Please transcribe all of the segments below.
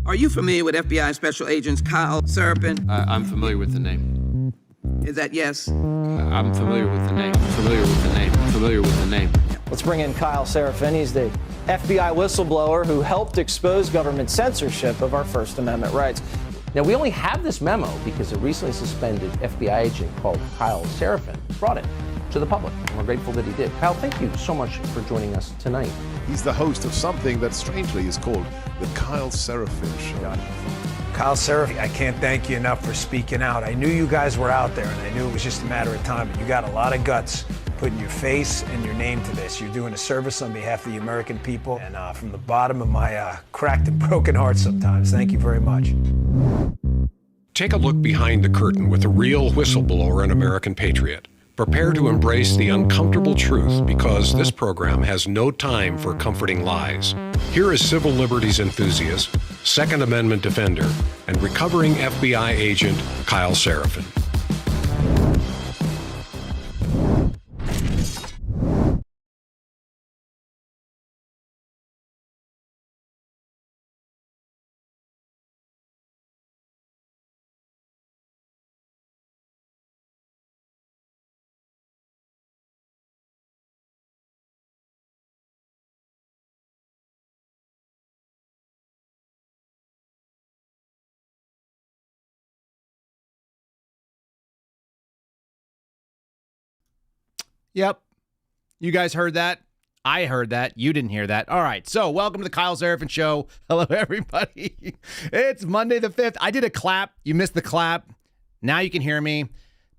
Are you familiar with FBI Special Agents Kyle Seraphin? I'm familiar with the name. Is that yes? I'm familiar with the name. Familiar with the name. Familiar with the name. Let's bring in Kyle Seraphin. He's the FBI whistleblower who helped expose government censorship of our First Amendment rights. Now, we only have this memo because a recently suspended FBI agent called Kyle Seraphin brought it to the public, and we're grateful that he did. Kyle, thank you so much for joining us tonight. He's the host of something that strangely is called the Kyle Seraphin Show. Kyle Seraphin, I can't thank you enough for speaking out. I knew you guys were out there, and I knew it was just a matter of time, but you got a lot of guts putting your face and your name to this. You're doing a service on behalf of the American people, and from the bottom of my cracked and broken heart sometimes, thank you very much. Take a look behind the curtain with a real whistleblower and American patriot. Prepare to embrace the uncomfortable truth because this program has no time for comforting lies. Here is civil liberties enthusiast, Second Amendment defender, and recovering FBI agent Kyle Seraphin. Yep. You guys heard that. I heard that. You didn't hear that. All right. So welcome to the Kyle Seraphin Show. Hello, everybody. It's Monday the 5th. I did a clap. You missed the clap. Now you can hear me.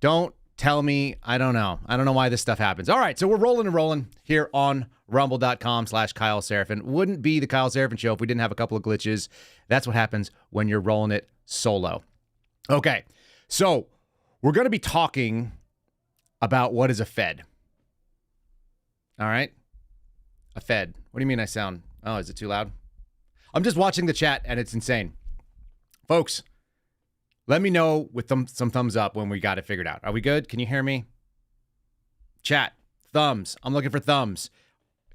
Don't tell me. I don't know. I don't know why this stuff happens. All right. So we're rolling here on rumble.com/Kyle Seraphin. Wouldn't be the Kyle Seraphin Show if we didn't have a couple of glitches. That's what happens when you're rolling it solo. Okay. So we're going to be talking about what is a Fed. All right. A Fed. What do you mean I sound? Oh, is it too loud? I'm just watching the chat and it's insane. Folks, let me know with some thumbs up when we got it figured out. Are we good? Can you hear me? Chat. Thumbs. I'm looking for thumbs.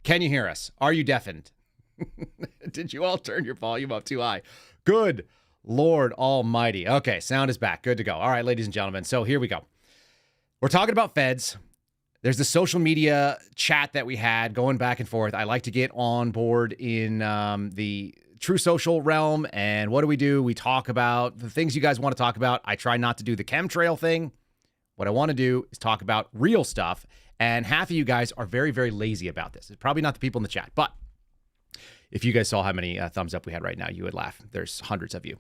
Can you hear us? Are you deafened? Did you all turn your volume up too high? Good Lord Almighty. Okay, sound is back. Good to go. All right, ladies and gentlemen. So here we go. We're talking about Feds. There's the social media chat that we had going back and forth. I like to get on board in the true social realm. And what do? We talk about the things you guys want to talk about. I try not to do the chemtrail thing. What I want to do is talk about real stuff. And half of you guys are very, very lazy about this. It's probably not the people in the chat. But if you guys saw how many thumbs up we had right now, you would laugh. There's hundreds of you.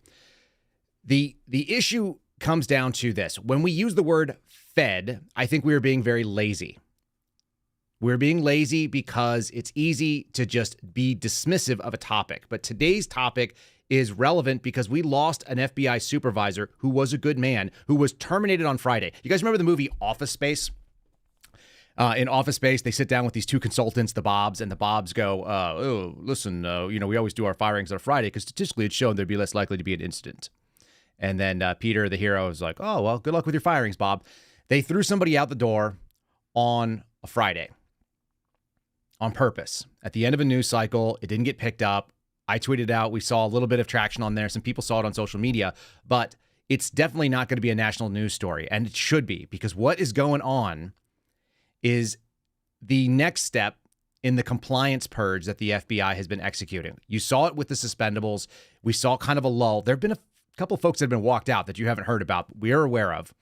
The issue comes down to this. When we use the word Fed, I think we are being very lazy. We're being lazy because it's easy to just be dismissive of a topic. But today's topic is relevant because we lost an FBI supervisor who was a good man, who was terminated on Friday. You guys remember the movie Office Space? In Office Space, they sit down with these two consultants, the Bobs, and the Bobs go, listen, we always do our firings on a Friday because statistically it's shown there'd be less likely to be an incident. And then Peter, the hero, is like, oh, well, good luck with your firings, Bob. They threw somebody out the door on a Friday on purpose. At the end of a news cycle, it didn't get picked up. I tweeted out. We saw a little bit of traction on there. Some people saw it on social media, but it's definitely not going to be a national news story. And it should be, because what is going on is the next step in the compliance purge that the FBI has been executing. You saw it with the suspendables. We saw kind of a lull. There have been a couple of folks that have been walked out that you haven't heard about, but we are aware of.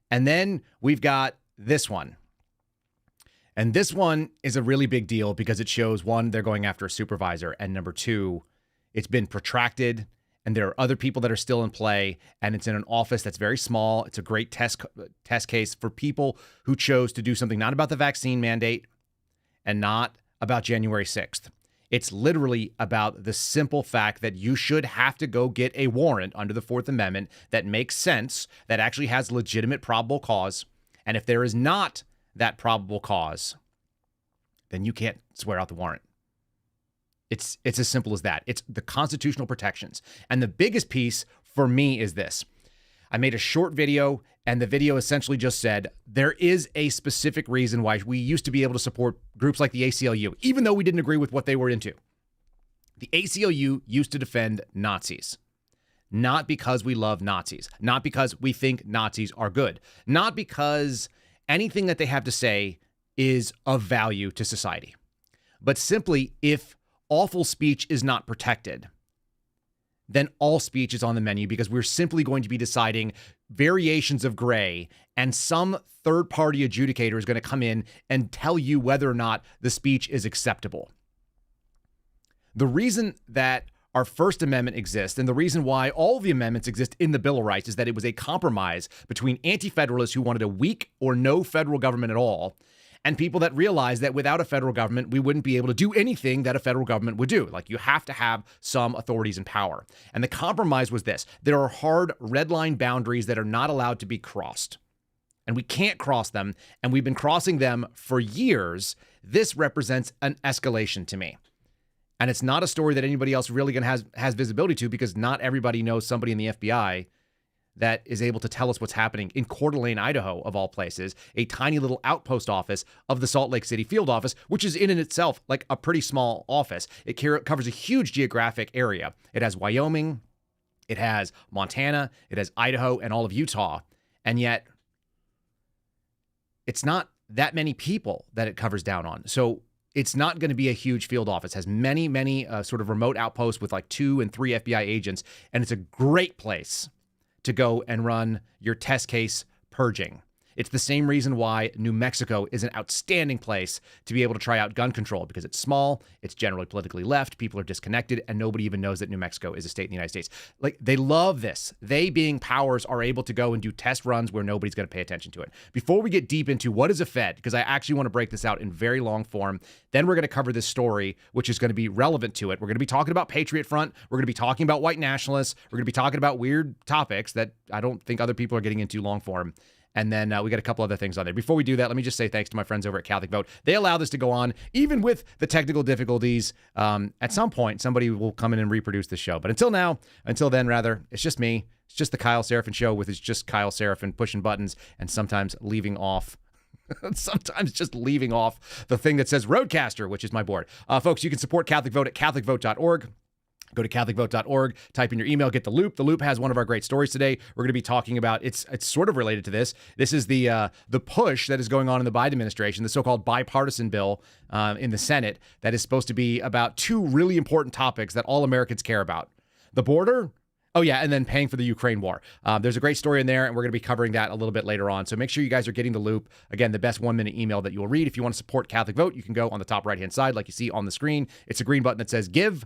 And then we've got this one. And this one is a really big deal because it shows, one, they're going after a supervisor, and number two, it's been protracted, and there are other people that are still in play, and it's in an office that's very small. It's a great test case for people who chose to do something not about the vaccine mandate and not about January 6th. It's literally about the simple fact that you should have to go get a warrant under the Fourth Amendment that makes sense, that actually has legitimate probable cause. And if there is not that probable cause, then you can't swear out the warrant. It's as simple as that. It's the constitutional protections. And the biggest piece for me is this. I made a short video, and the video essentially just said, there is a specific reason why we used to be able to support groups like the ACLU, even though we didn't agree with what they were into. The ACLU used to defend Nazis. not because we love Nazis, not because we think Nazis are good, not because anything that they have to say is of value to society, but simply if awful speech is not protected, then all speech is on the menu because we're simply going to be deciding variations of gray, and some third-party adjudicator is going to come in and tell you whether or not the speech is acceptable. The reason that our First Amendment exists, and the reason why all of the amendments exist in the Bill of Rights, is that it was a compromise between anti-federalists who wanted a weak or no federal government at all, and people that realized that without a federal government, we wouldn't be able to do anything that a federal government would do. Like, you have to have some authorities and power. And the compromise was this: there are hard red line boundaries that are not allowed to be crossed. And we can't cross them, and we've been crossing them for years. This represents an escalation to me. And it's not a story that anybody else really has visibility to, because not everybody knows somebody in the FBI that is able to tell us what's happening in Coeur d'Alene, Idaho, of all places, a tiny little outpost office of the Salt Lake City field office, which is in and itself like a pretty small office. It covers a huge geographic area. It has Wyoming, it has Montana, it has Idaho, and all of Utah. And yet it's not that many people that it covers down on. So it's not going to be a huge field office. It has many sort of remote outposts with like 2 and 3 FBI agents. And it's a great place to go and run your test case purging. It's the same reason why New Mexico is an outstanding place to be able to try out gun control, because it's small, it's generally politically left, people are disconnected, and nobody even knows that New Mexico is a state in the United States. Like, they love this. They, being powers, are able to go and do test runs where nobody's going to pay attention to it. Before we get deep into what is a Fed, because I actually want to break this out in very long form, then we're going to cover this story, which is going to be relevant to it. We're going to be talking about Patriot Front. We're going to be talking about white nationalists. We're going to be talking about weird topics that I don't think other people are getting into long form. And then we got a couple other things on there. Before we do that, let me just say thanks to my friends over at Catholic Vote. They allow this to go on, even with the technical difficulties. At some point, somebody will come in and reproduce the show. But until then, it's just me. It's just the Kyle Seraphin Show with his just Kyle Seraphin pushing buttons and sometimes leaving off. Sometimes just leaving off the thing that says Roadcaster, which is my board. Folks, you can support Catholic Vote at CatholicVote.org. Go to CatholicVote.org, type in your email, get the Loop. The Loop has one of our great stories today. We're going to be talking about, it's sort of related to this. This is the push that is going on in the Biden administration, the so-called bipartisan bill in the Senate that is supposed to be about 2 really important topics that all Americans care about. The border, oh yeah, and then paying for the Ukraine war. There's a great story in there, and we're going to be covering that a little bit later on. So make sure you guys are getting the Loop. Again, the best 1-minute email that you will read. If you want to support Catholic Vote, you can go on the top right-hand side like you see on the screen. It's a green button that says Give.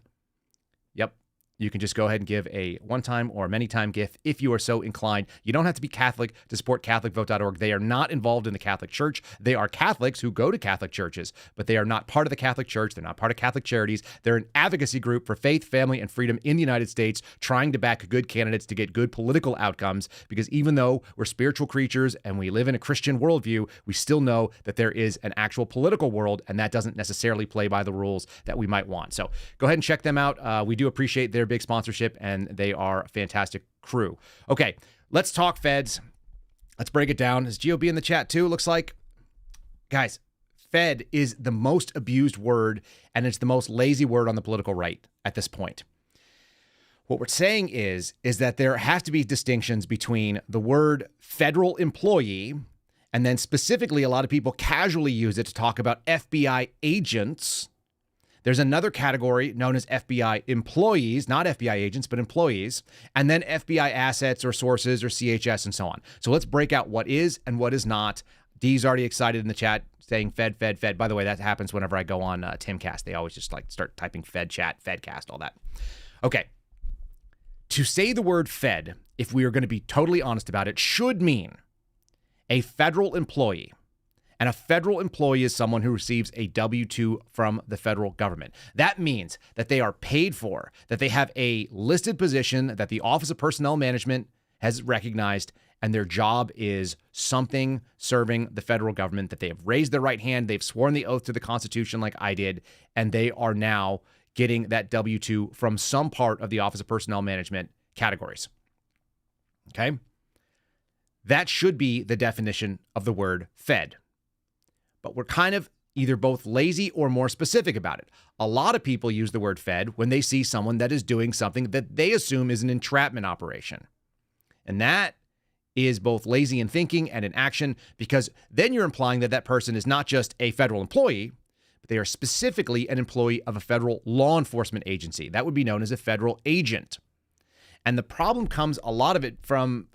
Yep. You can just go ahead and give a one-time or many-time gift if you are so inclined. You don't have to be Catholic to support CatholicVote.org. They are not involved in the Catholic Church. They are Catholics who go to Catholic churches, but they are not part of the Catholic Church. They're not part of Catholic Charities. They're an advocacy group for faith, family, and freedom in the United States, trying to back good candidates to get good political outcomes, because even though we're spiritual creatures and we live in a Christian worldview, we still know that there is an actual political world, and that doesn't necessarily play by the rules that we might want. So go ahead and check them out. We do appreciate their big sponsorship, and they are a fantastic crew. Okay, let's talk feds. Let's break it down. Is GOB in the chat too? Looks like. Guys, Fed is the most abused word, and it's the most lazy word on the political right at this point. What we're saying is that there has to be distinctions between the word federal employee, and then specifically a lot of people casually use it to talk about FBI agents. There's another category known as FBI employees, not FBI agents, but employees, and then FBI assets or sources or CHS and so on. So let's break out what is and what is not. Dee's already excited in the chat saying Fed, Fed, Fed. By the way, that happens whenever I go on Timcast. They always just like start typing Fed chat, Fedcast, all that. Okay. To say the word Fed, if we are going to be totally honest about it, should mean a federal employee. And a federal employee is someone who receives a W-2 from the federal government. That means that they are paid for, that they have a listed position that the Office of Personnel Management has recognized, and their job is something serving the federal government, that they have raised their right hand, they've sworn the oath to the Constitution like I did, and they are now getting that W-2 from some part of the Office of Personnel Management categories. Okay? That should be the definition of the word Fed. But we're kind of, either both lazy or more specific about it. A lot of people use the word Fed when they see someone that is doing something that they assume is an entrapment operation. And that is both lazy in thinking and in action, because then you're implying that that person is not just a federal employee, but they are specifically an employee of a federal law enforcement agency. That would be known as a federal agent. And the problem comes, a lot of it, from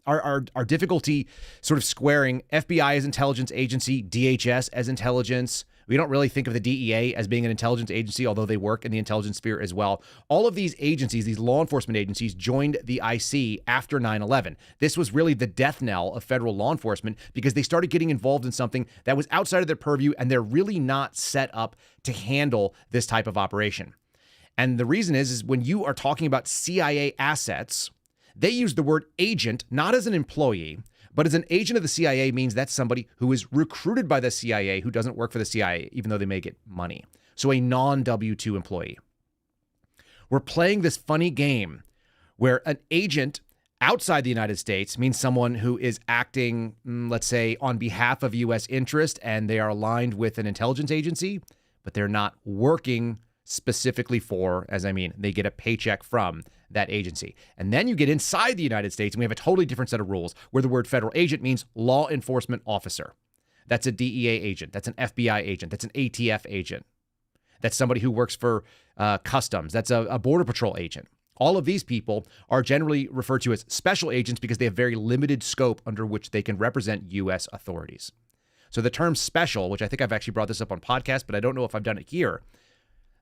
our difficulty sort of squaring FBI as intelligence agency, DHS as intelligence. We don't really think of the DEA as being an intelligence agency, although they work in the intelligence sphere as well. All of these agencies, these law enforcement agencies, joined the IC after 9/11. This was really the death knell of federal law enforcement because they started getting involved in something that was outside of their purview, and they're really not set up to handle this type of operation. And the reason is when you are talking about CIA assets, they use the word agent not as an employee, but as an agent of the CIA means that's somebody who is recruited by the CIA who doesn't work for the CIA, even though they may get money. So a non-W-2 employee. We're playing this funny game where an agent outside the United States means someone who is acting, let's say, on behalf of U.S. interest, and they are aligned with an intelligence agency, but they're not working specifically for, as I mean, they get a paycheck from that agency. And then you get inside the United States, and we have a totally different set of rules where the word federal agent means law enforcement officer. That's a DEA agent. That's an FBI agent. That's an ATF agent. That's somebody who works for customs. That's a border patrol agent. All of these people are generally referred to as special agents because they have very limited scope under which they can represent U.S. authorities. So the term special, which I think I've actually brought this up on podcast, but I don't know if I've done it here.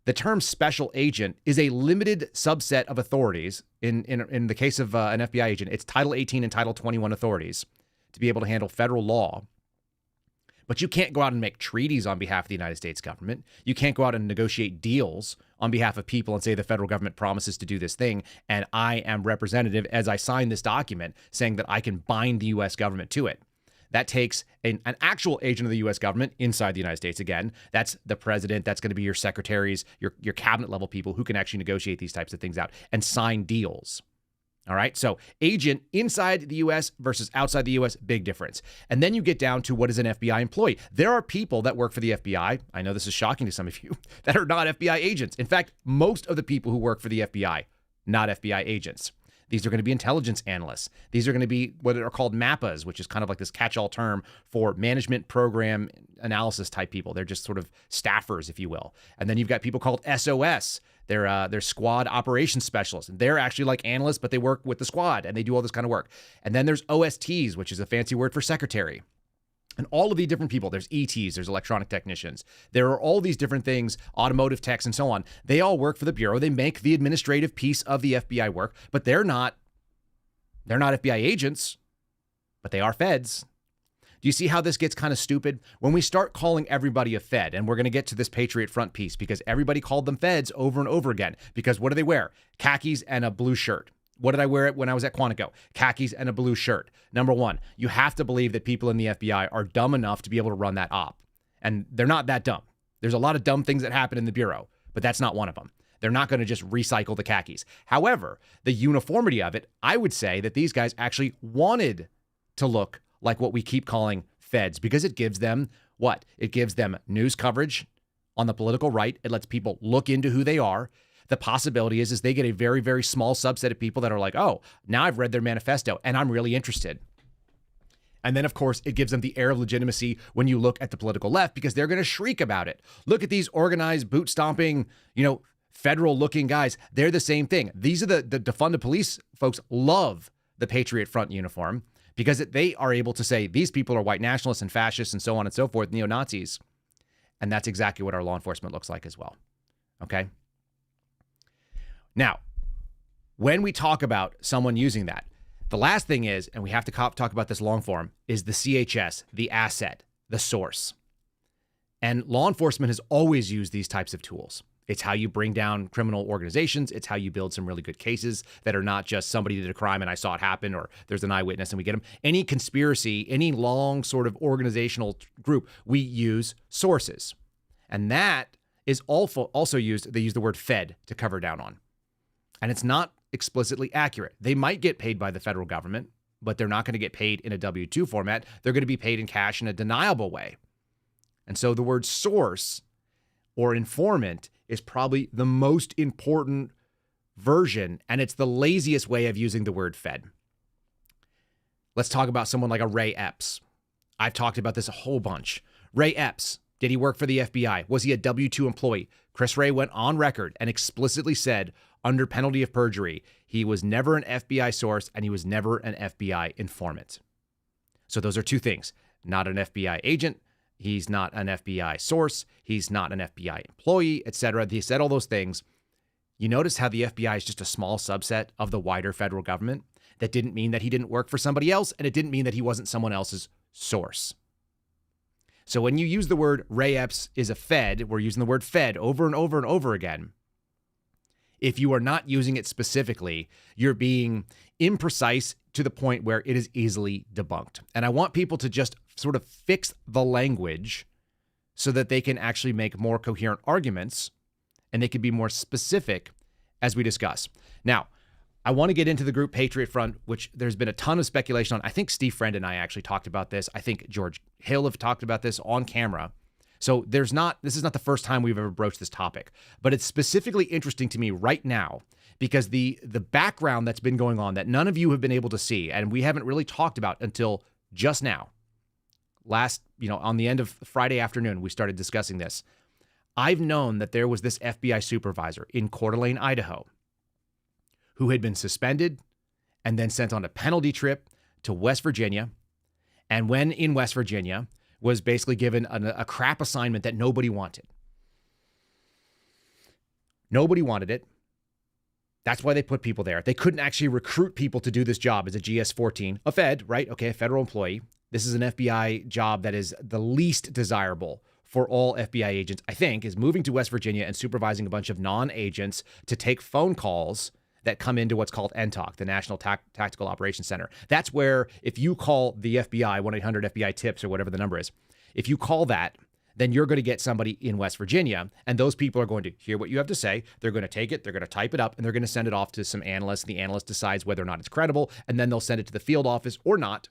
The term special agent is a limited subset of authorities. In the case of an FBI agent, it's Title 18 and Title 21 authorities to be able to handle federal law. But you can't go out and make treaties on behalf of the United States government. You can't go out and negotiate deals on behalf of people and say the federal government promises to do this thing, and I am representative as I sign this document saying that I can bind the U.S. government to it. That takes an actual agent of the U.S. government inside the United States. Again, that's the president. That's going to be your secretaries, your cabinet level people who can actually negotiate these types of things out and sign deals. All right. So agent inside the U.S. versus outside the U.S., big difference. And then you get down to what is an FBI employee. There are people that work for the FBI. I know this is shocking to some of you that are not FBI agents. In fact, most of the people who work for the FBI, not FBI agents. These are going to be intelligence analysts. These are going to be what are called MAPAs, which is kind of like this catch-all term for management program analysis type people. They're just sort of staffers, if you will. And then you've got people called SOS. They're squad operations specialists. And they're actually like analysts, but they work with the squad and they do all this kind of work. And then there's OSTs, which is a fancy word for secretary. And all of the different people, there's ETs, there's electronic technicians. There are all these different things, automotive techs and so on. They all work for the Bureau. They make the administrative piece of the FBI work, but they're not FBI agents, but they are feds. Do you see how this gets kind of stupid? When we start calling everybody a Fed, and we're going to get to this Patriot Front piece because everybody called them Feds over and over again. Because what do they wear? Khakis and a blue shirt. What did I wear when I was at Quantico? Khakis and a blue shirt. Number one, you have to believe that people in the FBI are dumb enough to be able to run that op. And they're not that dumb. There's a lot of dumb things that happen in the Bureau, but that's not one of them. They're not going to just recycle the khakis. However, the uniformity of it, I would say that these guys actually wanted to look like what we keep calling feds because it gives them what? It gives them news coverage on the political right. It lets people look into who they are. The possibility is they get a very, very small subset of people that are like, oh, now I've read their manifesto and I'm really interested. And then, of course, it gives them the air of legitimacy when you look at the political left because they're going to shriek about it. Look at these organized, boot stomping, federal looking guys. They're the same thing. These are the defund the police folks love the Patriot Front uniform because they are able to say these people are white nationalists and fascists and so on and so forth, neo-Nazis. And that's exactly what our law enforcement looks like as well. Okay. Now, when we talk about someone using that, the last thing is, and we have to talk about this long form, is the CHS, the asset, the source. And law enforcement has always used these types of tools. It's how you bring down criminal organizations. It's how you build some really good cases that are not just somebody did a crime and I saw it happen or there's an eyewitness and we get them. Any conspiracy, any long sort of organizational group, we use sources. And that is also used, they use the word Fed to cover down on. And it's not explicitly accurate. They might get paid by the federal government, but they're not going to get paid in a W-2 format. They're going to be paid in cash in a deniable way. And so the word source or informant is probably the most important version, and it's the laziest way of using the word Fed. Let's talk about someone like a Ray Epps. I've talked about this a whole bunch. Ray Epps, did he work for the FBI? Was he a W-2 employee? Chris Wray went on record and explicitly said, under penalty of perjury, he was never an FBI source and he was never an FBI informant. So those are two things. Not an FBI agent. He's not an FBI source. He's not an FBI employee, etc. He said all those things. You notice how the FBI is just a small subset of the wider federal government? That didn't mean that he didn't work for somebody else, and it didn't mean that he wasn't someone else's source. So when you use the word Ray Epps is a Fed, we're using the word Fed over and over and over again. If you are not using it specifically, you're being imprecise to the point where it is easily debunked. And I want people to just sort of fix the language so that they can actually make more coherent arguments and they can be more specific as we discuss. Now, I want to get into the group Patriot Front, which there's been a ton of speculation on. I think Steve Friend and I actually talked about this. I think George Hill have talked about this on camera. So this is not the first time we've ever broached this topic, but it's specifically interesting to me right now because the background that's been going on that none of you have been able to see and we haven't really talked about until just now. On the end of Friday afternoon, we started discussing this. I've known that there was this FBI supervisor in Coeur d'Alene, Idaho, who had been suspended and then sent on a penalty trip to West Virginia. And when in West Virginia, was basically given a crap assignment that nobody wanted. Nobody wanted it. That's why they put people there. They couldn't actually recruit people to do this job as a GS-14, a Fed, right? Okay, a federal employee. This is an FBI job that is the least desirable for all FBI agents, I think, is moving to West Virginia and supervising a bunch of non-agents to take phone calls that come into what's called NTOC, the National Tactical Operations Center. That's where if you call the FBI, 1-800-FBI-TIPS or whatever the number is, if you call that, then you're going to get somebody in West Virginia, and those people are going to hear what you have to say. They're going to take it, they're going to type it up, and they're going to send it off to some analyst. The analyst decides whether or not it's credible, and then they'll send it to the field office or not.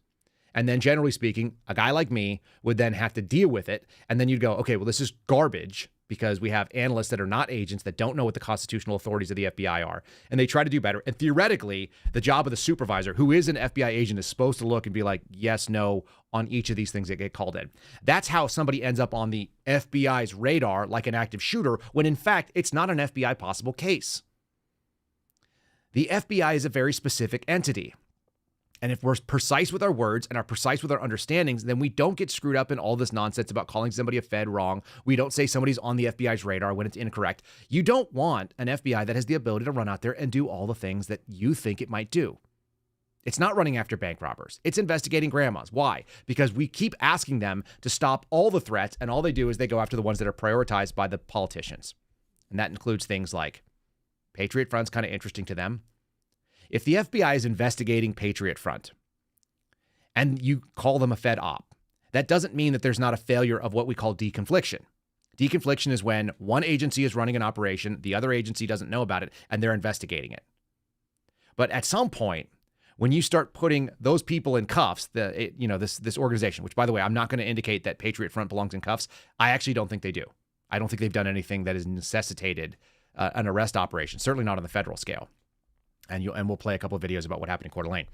And then generally speaking, a guy like me would then have to deal with it. And then you'd go, okay, well, this is garbage because we have analysts that are not agents that don't know what the constitutional authorities of the FBI are. And they try to do better. And theoretically, the job of the supervisor, who is an FBI agent, is supposed to look and be like, yes, no, on each of these things that get called in. That's how somebody ends up on the FBI's radar like an active shooter, when in fact, it's not an FBI possible case. The FBI is a very specific entity. And if we're precise with our words and are precise with our understandings, then we don't get screwed up in all this nonsense about calling somebody a Fed wrong. We don't say somebody's on the FBI's radar when it's incorrect. You don't want an FBI that has the ability to run out there and do all the things that you think it might do. It's not running after bank robbers. It's investigating grandmas. Why? Because we keep asking them to stop all the threats, and all they do is they go after the ones that are prioritized by the politicians. And that includes things like Patriot Front's kind of interesting to them. If the FBI is investigating Patriot Front and you call them a Fed op, that doesn't mean that there's not a failure of what we call deconfliction. Deconfliction is when one agency is running an operation, the other agency doesn't know about it, and they're investigating it. But at some point, when you start putting those people in cuffs, this organization, which by the way, I'm not going to indicate that Patriot Front belongs in cuffs. I actually don't think they do. I don't think they've done anything that has necessitated an arrest operation, certainly not on the federal scale. And we'll play a couple of videos about what happened in Coeur d'Alene.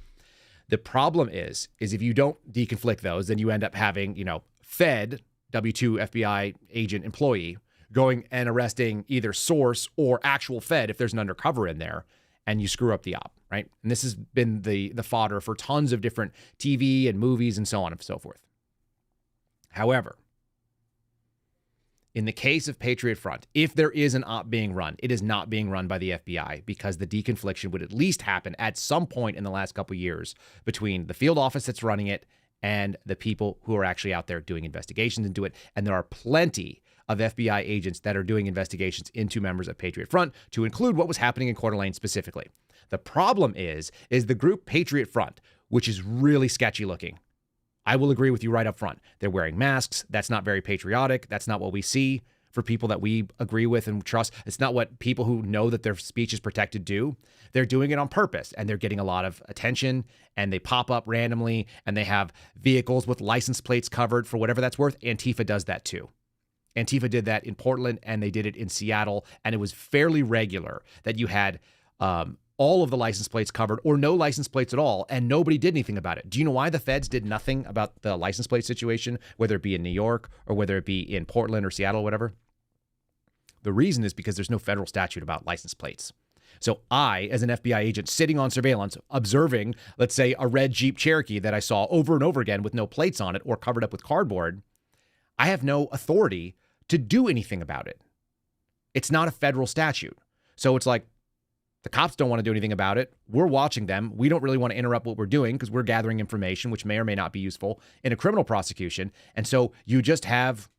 The problem is if you don't deconflict those, then you end up having, Fed, W-2 FBI agent employee, going and arresting either source or actual Fed if there's an undercover in there, and you screw up the op, right? And this has been the fodder for tons of different TV and movies and so on and so forth. However, in the case of Patriot Front, if there is an op being run, it is not being run by the FBI because the deconfliction would at least happen at some point in the last couple of years between the field office that's running it and the people who are actually out there doing investigations into it. And there are plenty of FBI agents that are doing investigations into members of Patriot Front, to include what was happening in Coeur d'Alene specifically. The problem is the group Patriot Front, which is really sketchy looking. I will agree with you right up front. They're wearing masks. That's not very patriotic. That's not what we see. for people that we agree with and trust. It's not what people who know that their speech is protected do. They're doing it on purpose, and they're getting a lot of attention, and they pop up randomly, and they have vehicles with license plates covered for whatever that's worth. Antifa does that too. Antifa did that in Portland, and they did it in Seattle, and it was fairly regular that you had all of the license plates covered or no license plates at all, and nobody did anything about it. Do you know why the feds did nothing about the license plate situation, whether it be in New York or whether it be in Portland or Seattle or whatever? The reason is because there's no federal statute about license plates. So I, as an FBI agent sitting on surveillance, observing, let's say, a red Jeep Cherokee that I saw over and over again with no plates on it or covered up with cardboard, I have no authority to do anything about it. It's not a federal statute. So it's like, the cops don't want to do anything about it. We're watching them. We don't really want to interrupt what we're doing because we're gathering information, which may or may not be useful in a criminal prosecution. And so you just have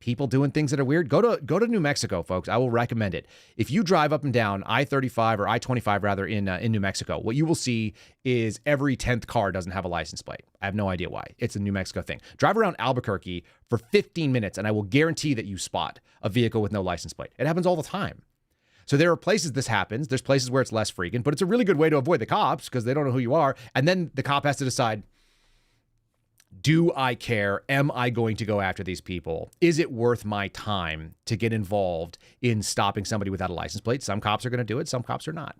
people doing things that are weird. Go to New Mexico, folks. I will recommend it. If you drive up and down I-35 or I-25 rather in New Mexico, what you will see is every 10th car doesn't have a license plate. I have no idea why. It's a New Mexico thing. Drive around Albuquerque for 15 minutes and I will guarantee that you spot a vehicle with no license plate. It happens all the time. So there are places this happens. There's places where it's less frequent, but it's a really good way to avoid the cops because they don't know who you are. And then the cop has to decide, do I care? Am I going to go after these people? Is it worth my time to get involved in stopping somebody without a license plate? Some cops are going to do it. Some cops are not.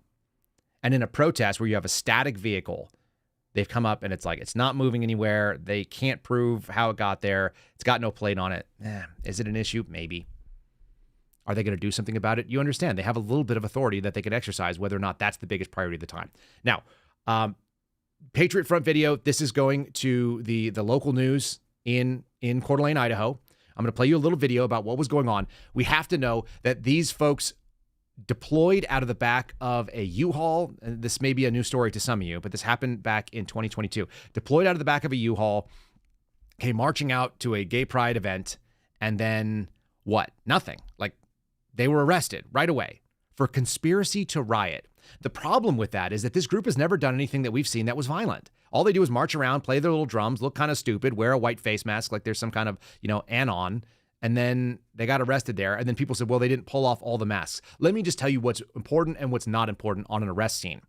And in a protest where you have a static vehicle, they've come up and it's like, it's not moving anywhere. They can't prove how it got there. It's got no plate on it. Is it an issue? Maybe. Are they going to do something about it? You understand. They have a little bit of authority that they can exercise, whether or not that's the biggest priority at the time. Now, Patriot Front video. This is going to the local news in Coeur d'Alene, Idaho. I'm going to play you a little video about what was going on. We have to know that these folks deployed out of the back of a U-Haul. This may be a new story to some of you, but this happened back in 2022. Deployed out of the back of a U-Haul, came marching out to a gay pride event, and then what? Nothing. Like, they were arrested right away for conspiracy to riot. The problem with that is that this group has never done anything that we've seen that was violent. All they do is march around, play their little drums, look kind of stupid, wear a white face mask like there's some kind of, anon, and then they got arrested there. And then people said, well, they didn't pull off all the masks. Let me just tell you what's important and what's not important on an arrest scene.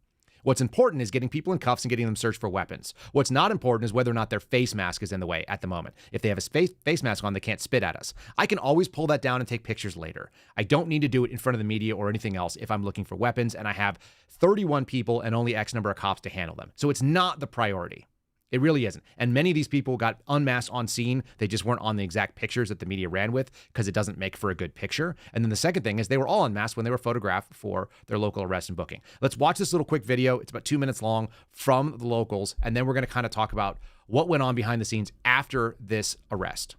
What's important is getting people in cuffs and getting them searched for weapons. What's not important is whether or not their face mask is in the way at the moment. If they have a face mask on, they can't spit at us. I can always pull that down and take pictures later. I don't need to do it in front of the media or anything else if I'm looking for weapons and I have 31 people and only X number of cops to handle them. So it's not the priority. It really isn't. And many of these people got unmasked on scene. They just weren't on the exact pictures that the media ran with because it doesn't make for a good picture. And then the second thing is they were all unmasked when they were photographed for their local arrest and booking. Let's watch this little quick video. It's about 2 minutes long from the locals. And then we're going to kind of talk about what went on behind the scenes after this arrest.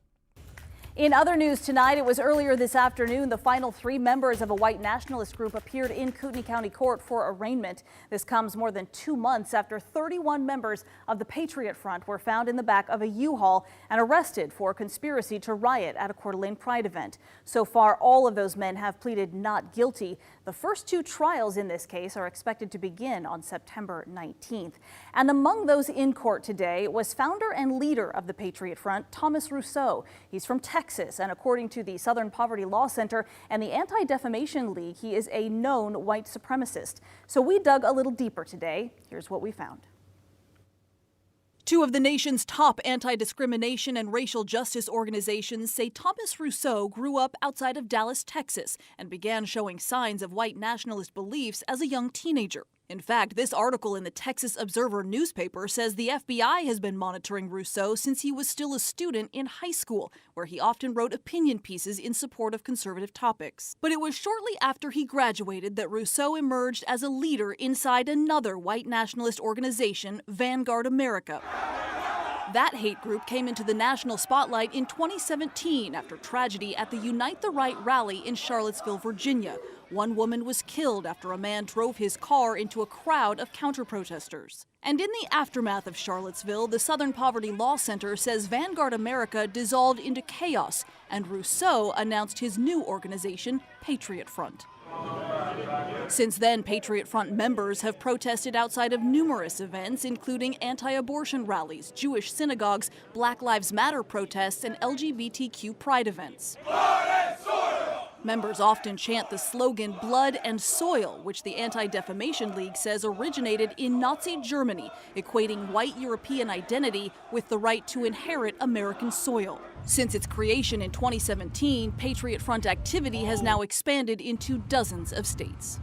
In other news tonight, it was earlier this afternoon, the final 3 members of a white nationalist group appeared in Kootenai County Court for arraignment. This comes more than 2 months after 31 members of the Patriot Front were found in the back of a U-Haul and arrested for conspiracy to riot at a Coeur d'Alene Pride event. So far, all of those men have pleaded not guilty. The first 2 trials in this case are expected to begin on September 19th. And among those in court today was founder and leader of the Patriot Front, Thomas Rousseau. He's from Texas, and according to the Southern Poverty Law Center and the Anti-Defamation League, he is a known white supremacist. So we dug a little deeper today. Here's what we found. 2 of the nation's top anti-discrimination and racial justice organizations say Thomas Rousseau grew up outside of Dallas, Texas, and began showing signs of white nationalist beliefs as a young teenager. In fact, this article in the Texas Observer newspaper says the FBI has been monitoring Rousseau since he was still a student in high school, where he often wrote opinion pieces in support of conservative topics. But it was shortly after he graduated that Rousseau emerged as a leader inside another white nationalist organization, Vanguard America. That hate group came into the national spotlight in 2017 after tragedy at the Unite the Right rally in Charlottesville, Virginia. 1 woman was killed after a man drove his car into a crowd of counter-protesters. And in the aftermath of Charlottesville, the Southern Poverty Law Center says Vanguard America dissolved into chaos, and Rousseau announced his new organization, Patriot Front. Since then, Patriot Front members have protested outside of numerous events, including anti-abortion rallies, Jewish synagogues, Black Lives Matter protests, and LGBTQ pride events. Blood and sword! Members often chant the slogan "Blood and Soil," which the Anti-Defamation League says originated in Nazi Germany, equating white European identity with the right to inherit American soil. Since its creation in 2017, Patriot Front activity has now expanded into dozens of states.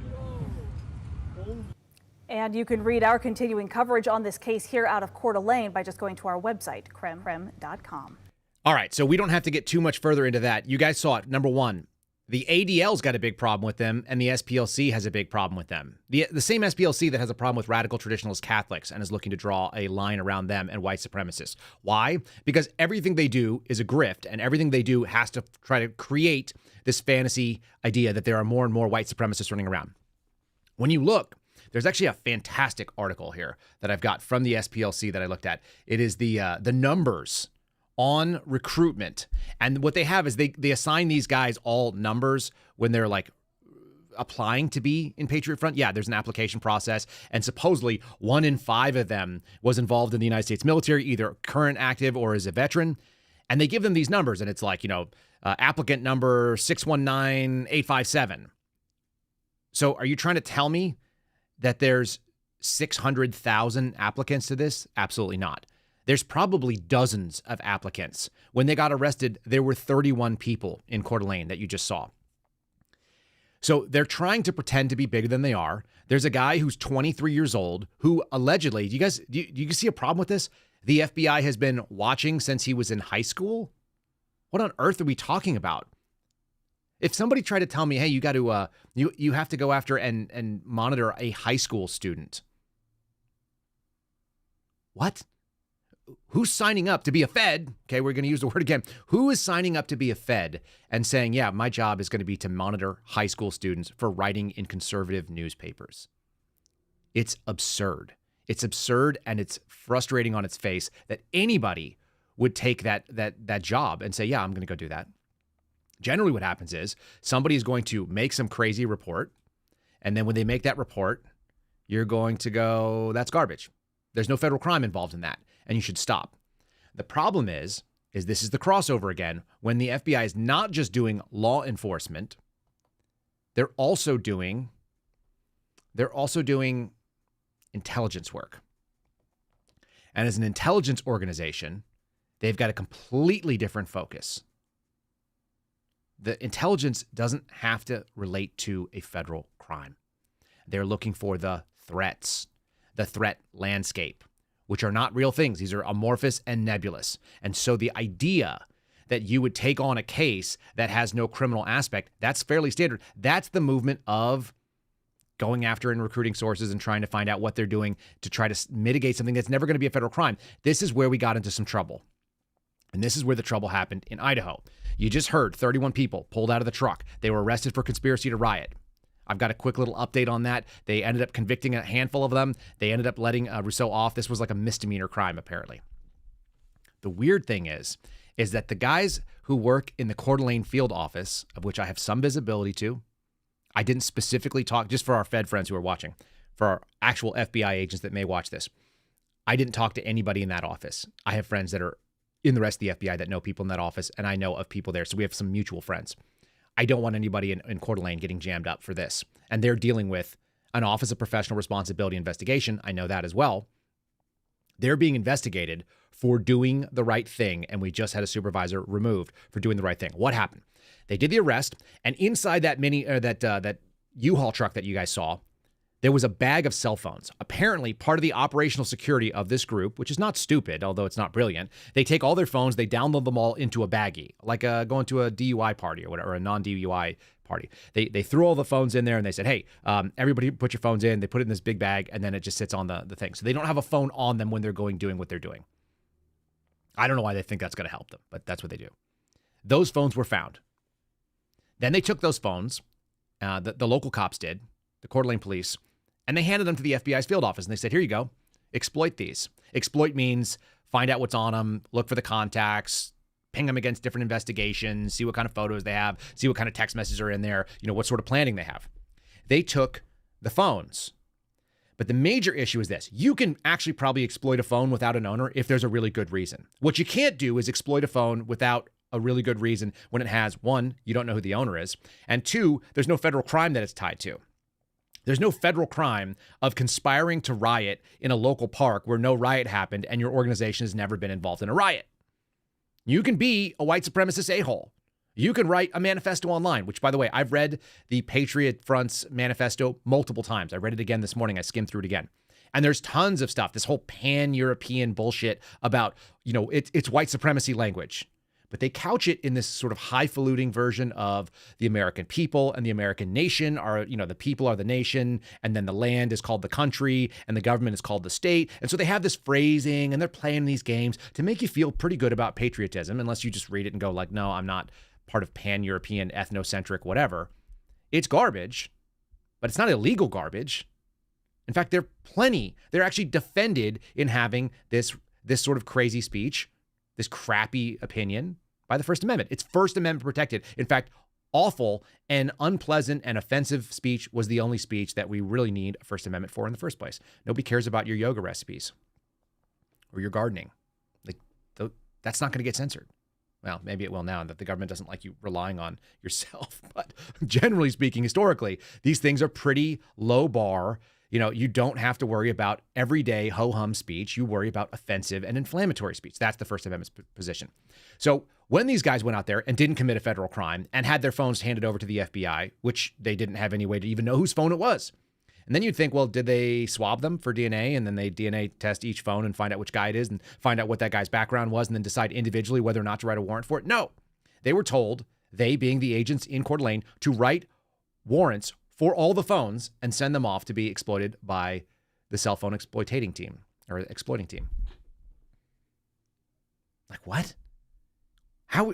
And you can read our continuing coverage on this case here out of Coeur d'Alene by just going to our website, creme.com. All right, so we don't have to get too much further into that. You guys saw it. Number one, the ADL's got a big problem with them, and the SPLC has a big problem with them. The same SPLC that has a problem with radical traditionalist Catholics and is looking to draw a line around them and white supremacists. Why? Because everything they do is a grift, and everything they do has to try to create this fantasy idea that there are more and more white supremacists running around. When you look, there's actually a fantastic article here that I've got from the SPLC that I looked at. It is the numbers on recruitment. And what they have is they assign these guys all numbers when they're like applying to be in Patriot Front. Yeah, there's an application process. And supposedly 1 in 5 of them was involved in the United States military, either current active or as a veteran. And they give them these numbers and it's like, applicant number 619857. So are you trying to tell me that there's 600,000 applicants to this? Absolutely not. There's probably dozens of applicants. When they got arrested, there were 31 people in Coeur d'Alene that you just saw. So they're trying to pretend to be bigger than they are. There's a guy who's 23 years old who allegedly, do you see a problem with this? The FBI has been watching since he was in high school? What on earth are we talking about? If somebody tried to tell me, hey, you got to you have to go after and monitor a high school student. What? Who's signing up to be a Fed? Okay, we're going to use the word again. Who is signing up to be a Fed and saying, yeah, my job is going to be to monitor high school students for writing in conservative newspapers? It's absurd. It's absurd, and it's frustrating on its face that anybody would take that job and say, yeah, I'm going to go do that. Generally what happens is somebody is going to make some crazy report, and then when they make that report, you're going to go, that's garbage. There's no federal crime involved in that, and you should stop. The problem is this is the crossover again, when the FBI is not just doing law enforcement, they're also doing intelligence work. And as an intelligence organization, they've got a completely different focus. The intelligence doesn't have to relate to a federal crime. They're looking for the threats, the threat landscape, which are not real things. These are amorphous and nebulous. And so the idea that you would take on a case that has no criminal aspect, that's fairly standard. That's the movement of going after and recruiting sources and trying to find out what they're doing to try to mitigate something that's never going to be a federal crime. This is where we got into some trouble. And this is where the trouble happened in Idaho. You just heard 31 people pulled out of the truck. They were arrested for conspiracy to riot. I've got a quick little update on that. They ended up convicting a handful of them. They ended up letting Rousseau off. This was like a misdemeanor crime, apparently. The weird thing is that the guys who work in the Coeur d'Alene field office, of which I have some visibility to, I didn't specifically talk, just for our Fed friends who are watching, for our actual FBI agents that may watch this, I didn't talk to anybody in that office. I have friends that are in the rest of the FBI that know people in that office, and I know of people there. So we have some mutual friends. I don't want anybody in Coeur d'Alene getting jammed up for this. And they're dealing with an Office of Professional Responsibility investigation. I know that as well. They're being investigated for doing the right thing, and we just had a supervisor removed for doing the right thing. What happened? They did the arrest, and inside that that U-Haul truck that you guys saw, there was a bag of cell phones. Apparently, part of the operational security of this group, which is not stupid, although it's not brilliant, they take all their phones, they download them all into a baggie, like going to a DUI party or whatever, or a non-DUI party. They threw all the phones in there and they said, hey, everybody put your phones in. They put it in this big bag, and then it just sits on the thing. So they don't have a phone on them when they're doing what they're doing. I don't know why they think that's going to help them, but that's what they do. Those phones were found. Then they took those phones, the local cops did, the Coeur d'Alene police, and they handed them to the FBI's field office, and they said, here you go, exploit these. Exploit means find out what's on them, look for the contacts, ping them against different investigations, see what kind of photos they have, see what kind of text messages are in there, what sort of planning they have. They took the phones. But the major issue is this. You can actually probably exploit a phone without an owner if there's a really good reason. What you can't do is exploit a phone without a really good reason when it has, one, you don't know who the owner is, and two, there's no federal crime that it's tied to. There's no federal crime of conspiring to riot in a local park where no riot happened and your organization has never been involved in a riot. You can be a white supremacist a-hole. You can write a manifesto online, which, by the way, I've read the Patriot Front's manifesto multiple times. I read it again this morning. I skimmed through it again. And there's tons of stuff, this whole pan-European bullshit about, it's white supremacy language. But they couch it in this sort of highfalutin version of the American people and the American nation are, the people are the nation, and then the land is called the country, and the government is called the state. And so they have this phrasing, and they're playing these games to make you feel pretty good about patriotism, unless you just read it and go like, no, I'm not part of pan-European, ethnocentric, whatever. It's garbage, but it's not illegal garbage. In fact, they're actually defended in having this sort of crazy speech, this crappy opinion by the First Amendment. It's First Amendment protected. In fact, awful and unpleasant and offensive speech was the only speech that we really need a First Amendment for in the first place. Nobody cares about your yoga recipes or your gardening. That's not going to get censored. Well, maybe it will now that the government doesn't like you relying on yourself. But generally speaking, historically, these things are pretty low bar. You don't have to worry about everyday ho-hum speech. You worry about offensive and inflammatory speech. That's the First Amendment's position. So when these guys went out there and didn't commit a federal crime and had their phones handed over to the FBI, which they didn't have any way to even know whose phone it was. And then you'd think, well, did they swab them for DNA and then they DNA test each phone and find out which guy it is and find out what that guy's background was and then decide individually whether or not to write a warrant for it? No. They were told, they being the agents in Coeur d'Alene, to write warrants for all the phones and send them off to be exploited by the cell phone exploiting team. Like what? How?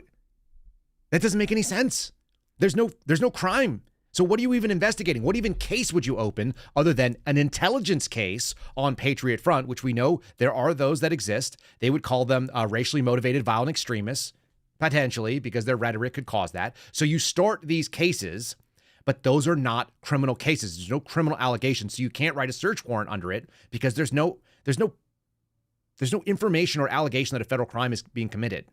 That doesn't make any sense. There's no crime. So what are you even investigating? What even case would you open other than an intelligence case on Patriot Front, which we know there are those that exist. They would call them racially motivated violent extremists, potentially, because their rhetoric could cause that. So you start these cases, but those are not criminal cases. There's no criminal allegations, so you can't write a search warrant under it because there's no information or allegation that a federal crime is being committed.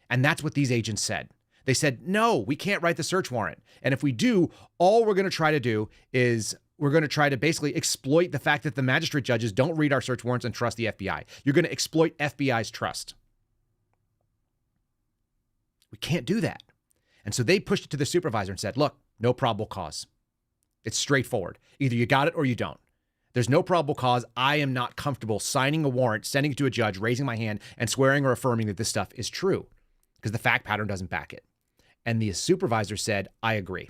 And that's what these agents said. They said, no, we can't write the search warrant. And if we do, all we're going to try to do is we're going to try to basically exploit the fact that the magistrate judges don't read our search warrants and trust the FBI. You're going to exploit FBI's trust. We can't do that. And so they pushed it to the supervisor and said, look, no probable cause. It's straightforward. Either you got it or you don't. There's no probable cause. I am not comfortable signing a warrant, sending it to a judge, raising my hand, and swearing or affirming that this stuff is true because the fact pattern doesn't back it. And the supervisor said, I agree.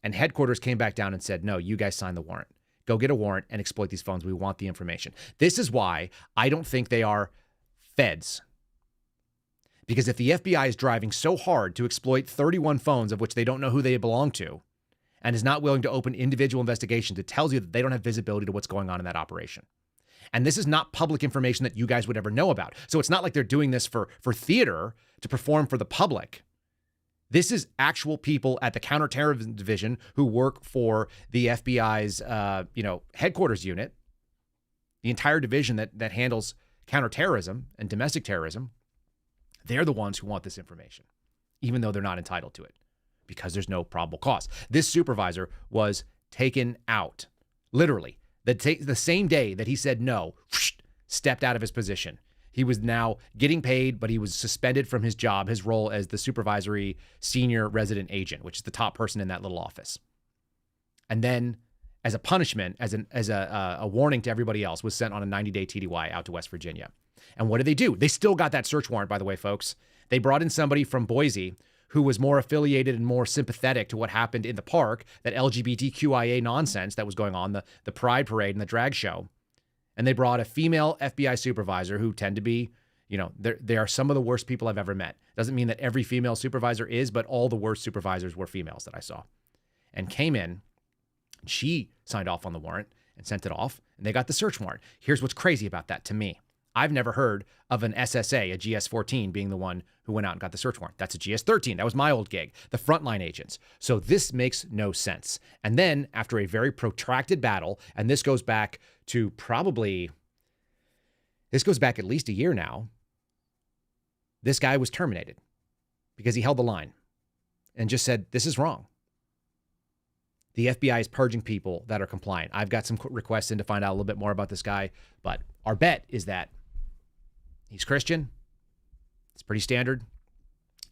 And headquarters came back down and said, no, you guys sign the warrant. Go get a warrant and exploit these phones. We want the information. This is why I don't think they are feds. Because if the FBI is driving so hard to exploit 31 phones of which they don't know who they belong to and is not willing to open individual investigations, it tells you that they don't have visibility to what's going on in that operation. And this is not public information that you guys would ever know about. So it's not like they're doing this for theater to perform for the public. This is actual people at the counterterrorism division who work for the FBI's, headquarters unit, the entire division that handles counterterrorism and domestic terrorism. They're the ones who want this information, even though they're not entitled to it because there's no probable cause. This supervisor was taken out, literally, the same day that he said no, stepped out of his position. He was now getting paid, but he was suspended from his job, his role as the supervisory senior resident agent, which is the top person in that little office. And then as a punishment, as a warning to everybody else, was sent on a 90-day TDY out to West Virginia. And what did they do? They still got that search warrant, by the way, folks. They brought in somebody from Boise who was more affiliated and more sympathetic to what happened in the park, that LGBTQIA nonsense that was going on, the pride parade and the drag show. And they brought a female FBI supervisor who tend to be, they are some of the worst people I've ever met. Doesn't mean that every female supervisor is, but all the worst supervisors were females that I saw. And came in, she signed off on the warrant and sent it off, and they got the search warrant. Here's what's crazy about that to me. I've never heard of an SSA, a GS-14, being the one who went out and got the search warrant. That's a GS-13. That was my old gig, the frontline agents. So this makes no sense. And then after a very protracted battle, and this goes back to at least a year now, this guy was terminated. because he held the line and just said, this is wrong. The FBI is purging people that are compliant. I've got some requests in to find out a little bit more about this guy, but our bet is that he's Christian. It's pretty standard.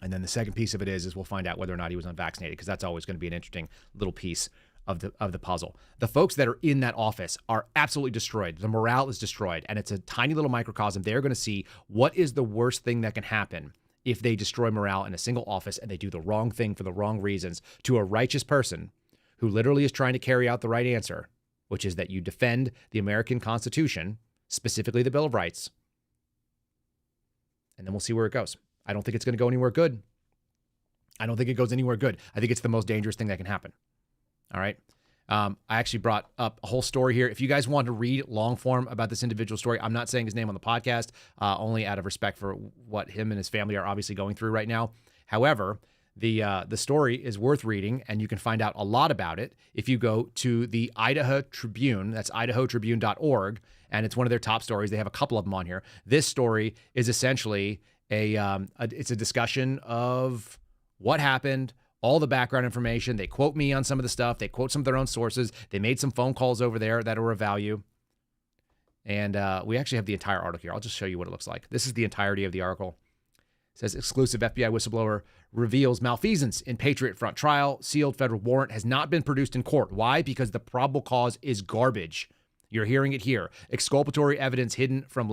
And then the second piece of it is we'll find out whether or not he was unvaccinated, because that's always going to be an interesting little piece of the puzzle. The folks that are in that office are absolutely destroyed. The morale is destroyed, and it's a tiny little microcosm. They're going to see what is the worst thing that can happen if they destroy morale in a single office and they do the wrong thing for the wrong reasons to a righteous person who literally is trying to carry out the right answer, which is that you defend the American Constitution, specifically the Bill of Rights. And then we'll see where it goes. I don't think it's going to go anywhere good. I don't think it goes anywhere good. I think it's the most dangerous thing that can happen. All right. I actually brought up a whole story here. If you guys want to read long form about this individual story, I'm not saying his name on the podcast, only out of respect for what him and his family are obviously going through right now. However, the story is worth reading, and you can find out a lot about it if you go to the Idaho Tribune. That's idahotribune.org, and it's one of their top stories. They have a couple of them on here. This story is essentially it's a discussion of what happened, all the background information. They quote me on some of the stuff. They quote some of their own sources. They made some phone calls over there that are of value. And we actually have the entire article here. I'll just show you what it looks like. This is the entirety of the article. It says exclusive FBI whistleblower reveals malfeasance in Patriot Front trial. Sealed federal warrant has not been produced in court. Why? Because the probable cause is garbage. You're hearing it here. Exculpatory evidence hidden by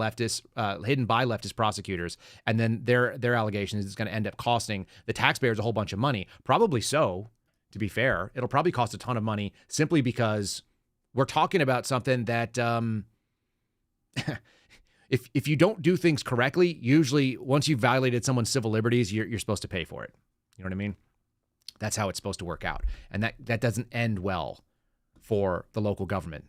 leftist prosecutors, and then their allegation is it's going to end up costing the taxpayers a whole bunch of money. Probably so, to be fair. It'll probably cost a ton of money simply because we're talking about something that if you don't do things correctly, usually once you've violated someone's civil liberties, you're supposed to pay for it. You know what I mean? That's how it's supposed to work out. And that doesn't end well for the local government.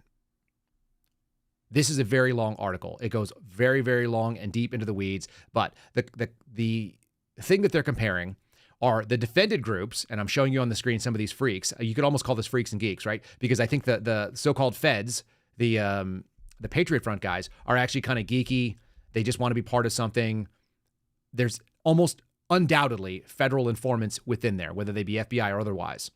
This is a very long article. It goes very, very long and deep into the weeds. But the thing that they're comparing are the defended groups, and I'm showing you on the screen some of these freaks. You could almost call this freaks and geeks, right? Because I think the so-called feds, the Patriot Front guys, are actually kind of geeky. They just want to be part of something. There's almost undoubtedly federal informants within there, whether they be FBI or otherwise.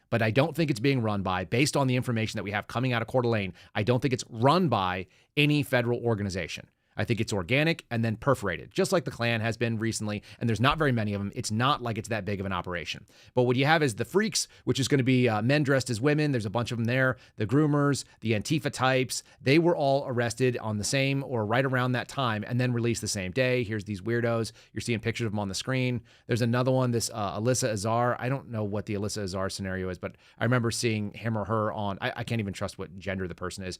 But I don't think it's being run by, based on the information that we have coming out of Coeur d'Alene, I don't think it's run by any federal organization. I think it's organic and then perforated, just like the Klan has been recently, and there's not very many of them. It's not like it's that big of an operation. But what you have is the freaks, which is going to be men dressed as women. There's a bunch of them there. The groomers, the Antifa types, they were all arrested on the same or right around that time and then released the same day. Here's these weirdos. You're seeing pictures of them on the screen. There's another one, this Alyssa Azar. I don't know what the Alyssa Azar scenario is, but I remember seeing him or her on, I can't even trust what gender the person is,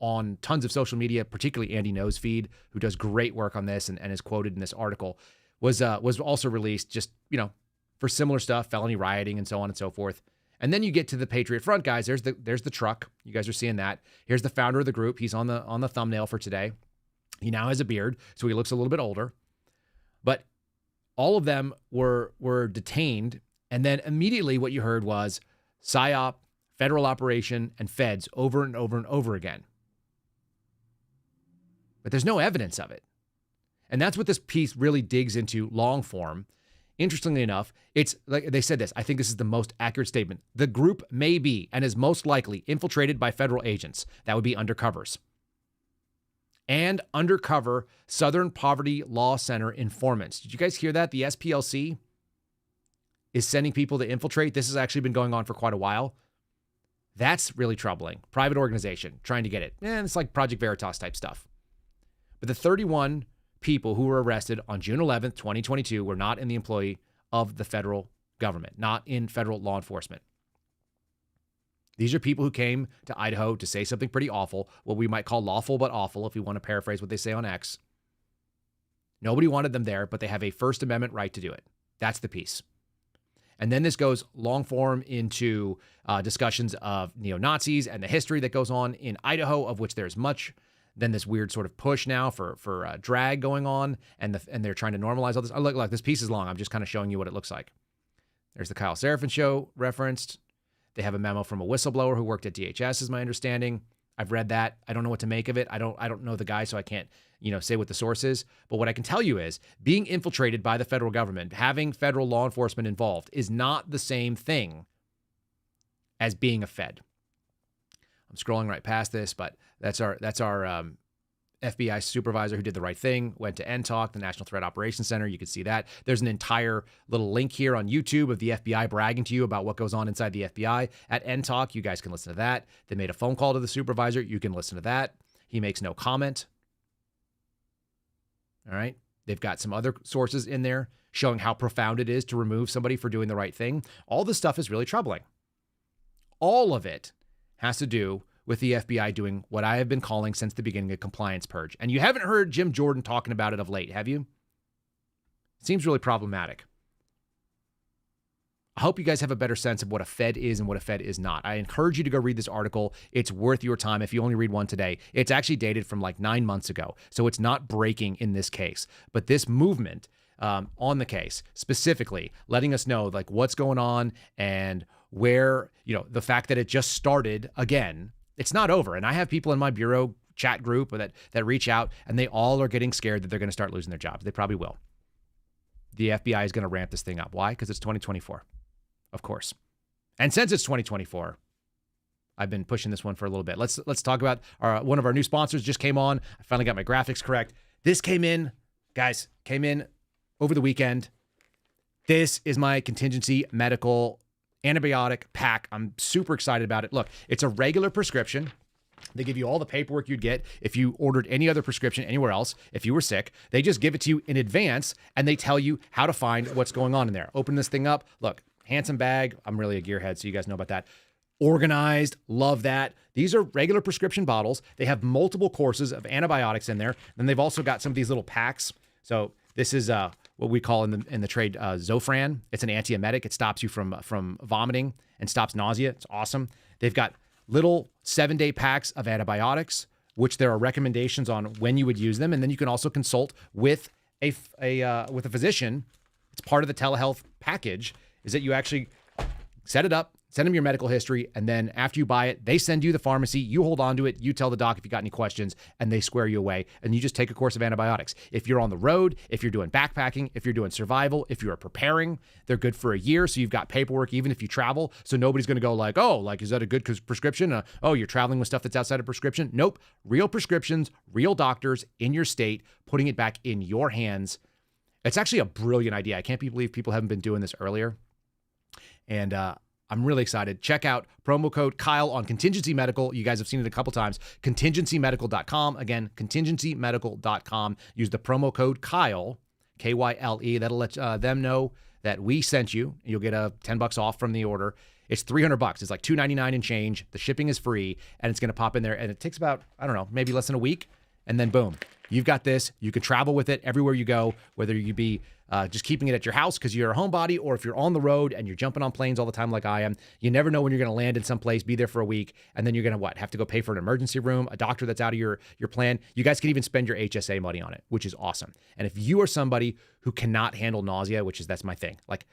on tons of social media, particularly Andy Nosefeed, who does great work on this and is quoted in this article, was also released just, for similar stuff, felony rioting and so on and so forth. And then you get to the Patriot Front guys. There's the truck. You guys are seeing that. Here's the founder of the group. He's on the thumbnail for today. He now has a beard, so he looks a little bit older. But all of them were detained, and then immediately what you heard was PSYOP, federal operation, and feds over and over and over again. But there's no evidence of it. And that's what this piece really digs into long form. Interestingly enough, it's like they said this. I think this is the most accurate statement. The group may be and is most likely infiltrated by federal agents. That would be undercovers. And undercover Southern Poverty Law Center informants. Did you guys hear that? The SPLC is sending people to infiltrate. This has actually been going on for quite a while. That's really troubling. Private organization trying to get it. And it's like Project Veritas type stuff. But the 31 people who were arrested on June 11th, 2022 were not in the employ of the federal government, not in federal law enforcement. These are people who came to Idaho to say something pretty awful, what we might call lawful but awful, if we want to paraphrase what they say on X. Nobody wanted them there, but they have a First Amendment right to do it. That's the piece. And then this goes long form into discussions of neo-Nazis and the history that goes on in Idaho, of which there's much. Then this weird sort of push now for drag going on, and they're trying to normalize all this. Oh, look, this piece is long. I'm just kind of showing you what it looks like. There's the Kyle Seraphin show referenced. They have a memo from a whistleblower who worked at DHS, is my understanding. I've read that. I don't know what to make of it. I don't know the guy, so I can't, say what the source is. But what I can tell you is being infiltrated by the federal government, having federal law enforcement involved is not the same thing as being a Fed. I'm scrolling right past this, but that's our FBI supervisor who did the right thing, went to NTALC, the National Threat Operations Center. You can see that. There's an entire little link here on YouTube of the FBI bragging to you about what goes on inside the FBI at NTALC. You guys can listen to that. They made a phone call to the supervisor. You can listen to that. He makes no comment. All right. They've got some other sources in there showing how profound it is to remove somebody for doing the right thing. All this stuff is really troubling. All of it has to do with the FBI doing what I have been calling since the beginning a compliance purge. And you haven't heard Jim Jordan talking about it of late, have you? It seems really problematic. I hope you guys have a better sense of what a Fed is and what a Fed is not. I encourage you to go read this article. It's worth your time if you only read one today. It's actually dated from like 9 months ago, so it's not breaking in this case. But this movement on the case, specifically letting us know like what's going on and where, the fact that it just started again. It's not over. And I have people in my bureau chat group that reach out, and they all are getting scared that they're going to start losing their jobs. They probably will. The FBI is going to ramp this thing up. Why? Because it's 2024, of course. And since it's 2024, I've been pushing this one for a little bit. Let's talk about one of our new sponsors just came on. I finally got my graphics correct. This came in over the weekend. This is my contingency medical antibiotic pack. I'm super excited about it. Look, it's a regular prescription. They give you all the paperwork you'd get if you ordered any other prescription anywhere else. If you were sick, they just give it to you in advance and they tell you how to find what's going on in there. Open this thing up. Look, handsome bag. I'm really a gearhead, so you guys know about that. Organized. Love that. These are regular prescription bottles. They have multiple courses of antibiotics in there. Then they've also got some of these little packs. So this is what we call in the trade Zofran. It's an antiemetic. It stops you from vomiting and stops nausea. It's awesome. They've got little 7-day packs of antibiotics, which there are recommendations on when you would use them, and then you can also consult with a physician. It's part of the telehealth package. Is that you actually set it up, send them your medical history, and then after you buy it, they send you the pharmacy, you hold on to it, you tell the doc if you got any questions, and they square you away, and you just take a course of antibiotics. If you're on the road, if you're doing backpacking, if you're doing survival, if you are preparing, they're good for a year, so you've got paperwork even if you travel, so nobody's going to go like, is that a good prescription? You're traveling with stuff that's outside of prescription? Nope. Real prescriptions, real doctors in your state, putting it back in your hands. It's actually a brilliant idea. I can't believe people haven't been doing this earlier. And I'm really excited. Check out promo code Kyle on Contingency Medical. You guys have seen it a couple times. Contingencymedical.com. Again, contingencymedical.com. Use the promo code Kyle, Kyle. That'll let them know that we sent you. You'll get a $10 off from the order. It's $300. It's like $299 and change. The shipping is free, and it's going to pop in there. And it takes about, maybe less than a week. And then boom, you've got this. You can travel with it everywhere you go, whether you be just keeping it at your house because you're a homebody, or if you're on the road and you're jumping on planes all the time like I am. You never know when you're going to land in some place, be there for a week, and then you're going to have to go pay for an emergency room, a doctor that's out of your plan. You guys can even spend your HSA money on it, which is awesome. And if you are somebody who cannot handle nausea, that's my thing. Like,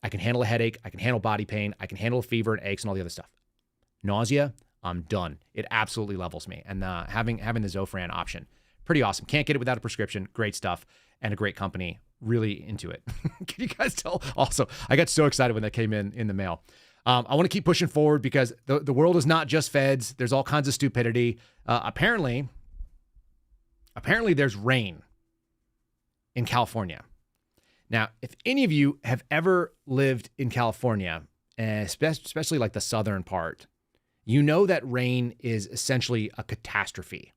I can handle a headache, I can handle body pain, I can handle a fever and aches and all the other stuff. Nausea, I'm done. It absolutely levels me. And having the Zofran option, pretty awesome. Can't get it without a prescription. Great stuff and a great company. Really into it. Can you guys tell? Also, I got so excited when that came in the mail. I want to keep pushing forward because the world is not just feds. There's all kinds of stupidity. Apparently there's rain in California. Now, if any of you have ever lived in California, especially like the southern part, you know that rain is essentially a catastrophe.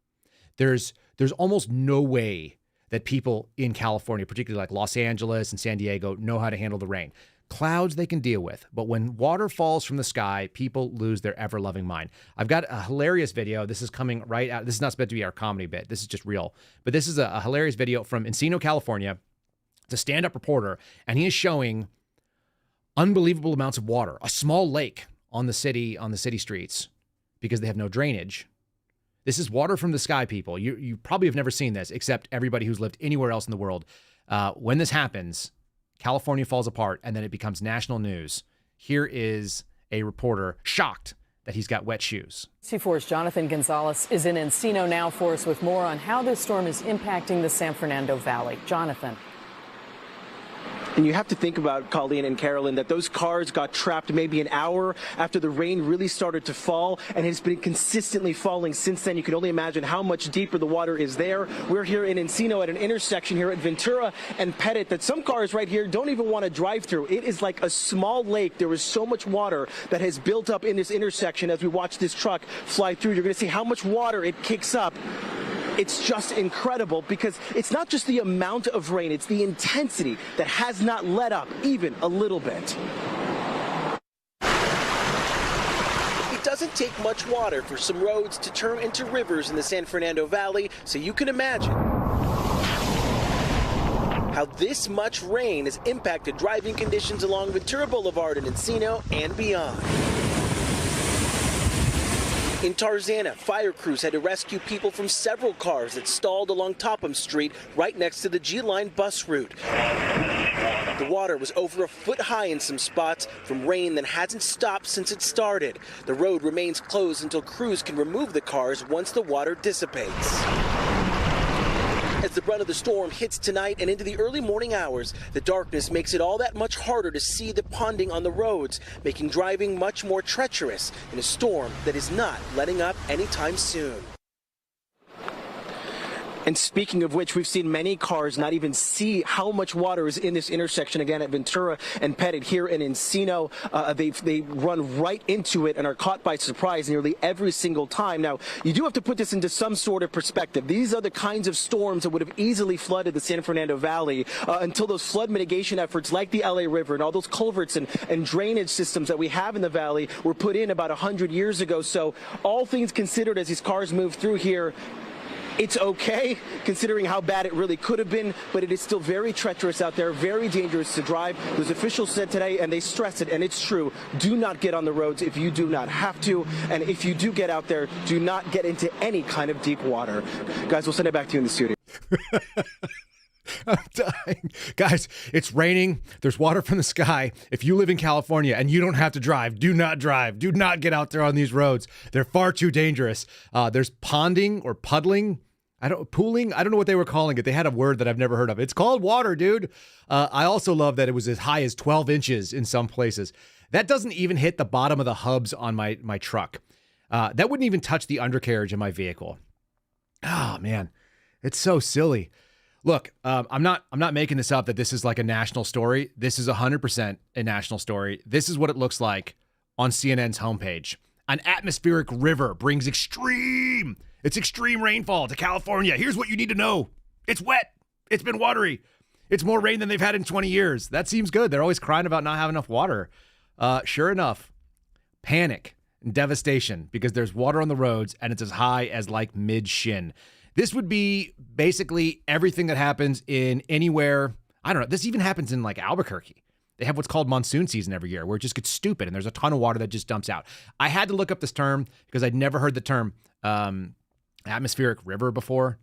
There's almost no way that people in California, particularly like Los Angeles and San Diego, know how to handle the rain. Clouds they can deal with, but when water falls from the sky, people lose their ever-loving mind. I've got a hilarious video. This is coming right out. This is not supposed to be our comedy bit. This is just real. But this is a hilarious video from Encino, California. It's a stand-up reporter, and he is showing unbelievable amounts of water, a small lake on the city streets because they have no drainage. This is water from the sky, people. You probably have never seen this, except everybody who's lived anywhere else in the world. When this happens, California falls apart, and then it becomes national news. Here is a reporter shocked that he's got wet shoes. C4's Jonathan Gonzalez is in Encino now for us with more on how this storm is impacting the San Fernando Valley. Jonathan. And you have to think about, Colleen and Carolyn, that those cars got trapped maybe an hour after the rain really started to fall, and it's been consistently falling since then. You can only imagine how much deeper the water is there. We're here in Encino at an intersection here at Ventura and Pettit that some cars right here don't even want to drive through. It is like a small lake. There is so much water that has built up in this intersection. As we watch this truck fly through, you're going to see how much water it kicks up. It's just incredible because it's not just the amount of rain, it's the intensity that has not let up even a little bit. It doesn't take much water for some roads to turn into rivers in the San Fernando Valley, so you can imagine how this much rain has impacted driving conditions along Ventura Boulevard in Encino and beyond. In Tarzana, fire crews had to rescue people from several cars that stalled along Topham Street right next to the G-Line bus route. The water was over a foot high in some spots from rain that hasn't stopped since it started. The road remains closed until crews can remove the cars once the water dissipates. As the brunt of the storm hits tonight and into the early morning hours, the darkness makes it all that much harder to see the ponding on the roads, making driving much more treacherous in a storm that is not letting up anytime soon. And speaking of which, we've seen many cars not even see how much water is in this intersection again at Ventura and Pettit here in Encino. They run right into it and are caught by surprise nearly every single time. Now, you do have to put this into some sort of perspective. These are the kinds of storms that would have easily flooded the San Fernando Valley until those flood mitigation efforts like the LA River and all those culverts and drainage systems that we have in the valley were put in about 100 years ago. So all things considered, as these cars move through here, it's okay, considering how bad it really could have been, but it is still very treacherous out there, very dangerous to drive. Those officials said today, and they stress it, and it's true, do not get on the roads if you do not have to, and if you do get out there, do not get into any kind of deep water. Guys, we'll send it back to you in the studio. I'm dying. Guys, it's raining. There's water from the sky. If you live in California and you don't have to drive, do not drive. Do not get out there on these roads. They're far too dangerous. There's ponding or puddling. Pooling. I don't know what they were calling it. They had a word that I've never heard of. It's called water, dude. I also love that it was as high as 12 inches in some places. That doesn't even hit the bottom of the hubs on my truck. That wouldn't even touch the undercarriage of my vehicle. Oh, man. It's so silly. Look, I'm not making this up that this is like a national story. This is 100% a national story. This is what it looks like on CNN's homepage. An atmospheric river brings extreme rainfall to California. Here's what you need to know. It's wet. It's been watery. It's more rain than they've had in 20 years. That seems good. They're always crying about not having enough water. Sure enough, panic and devastation because there's water on the roads and it's as high as like mid-shin. This would be basically everything that happens in anywhere. I don't know. This even happens in like Albuquerque. They have what's called monsoon season every year where it just gets stupid and there's a ton of water that just dumps out. I had to look up this term because I'd never heard the term atmospheric river before.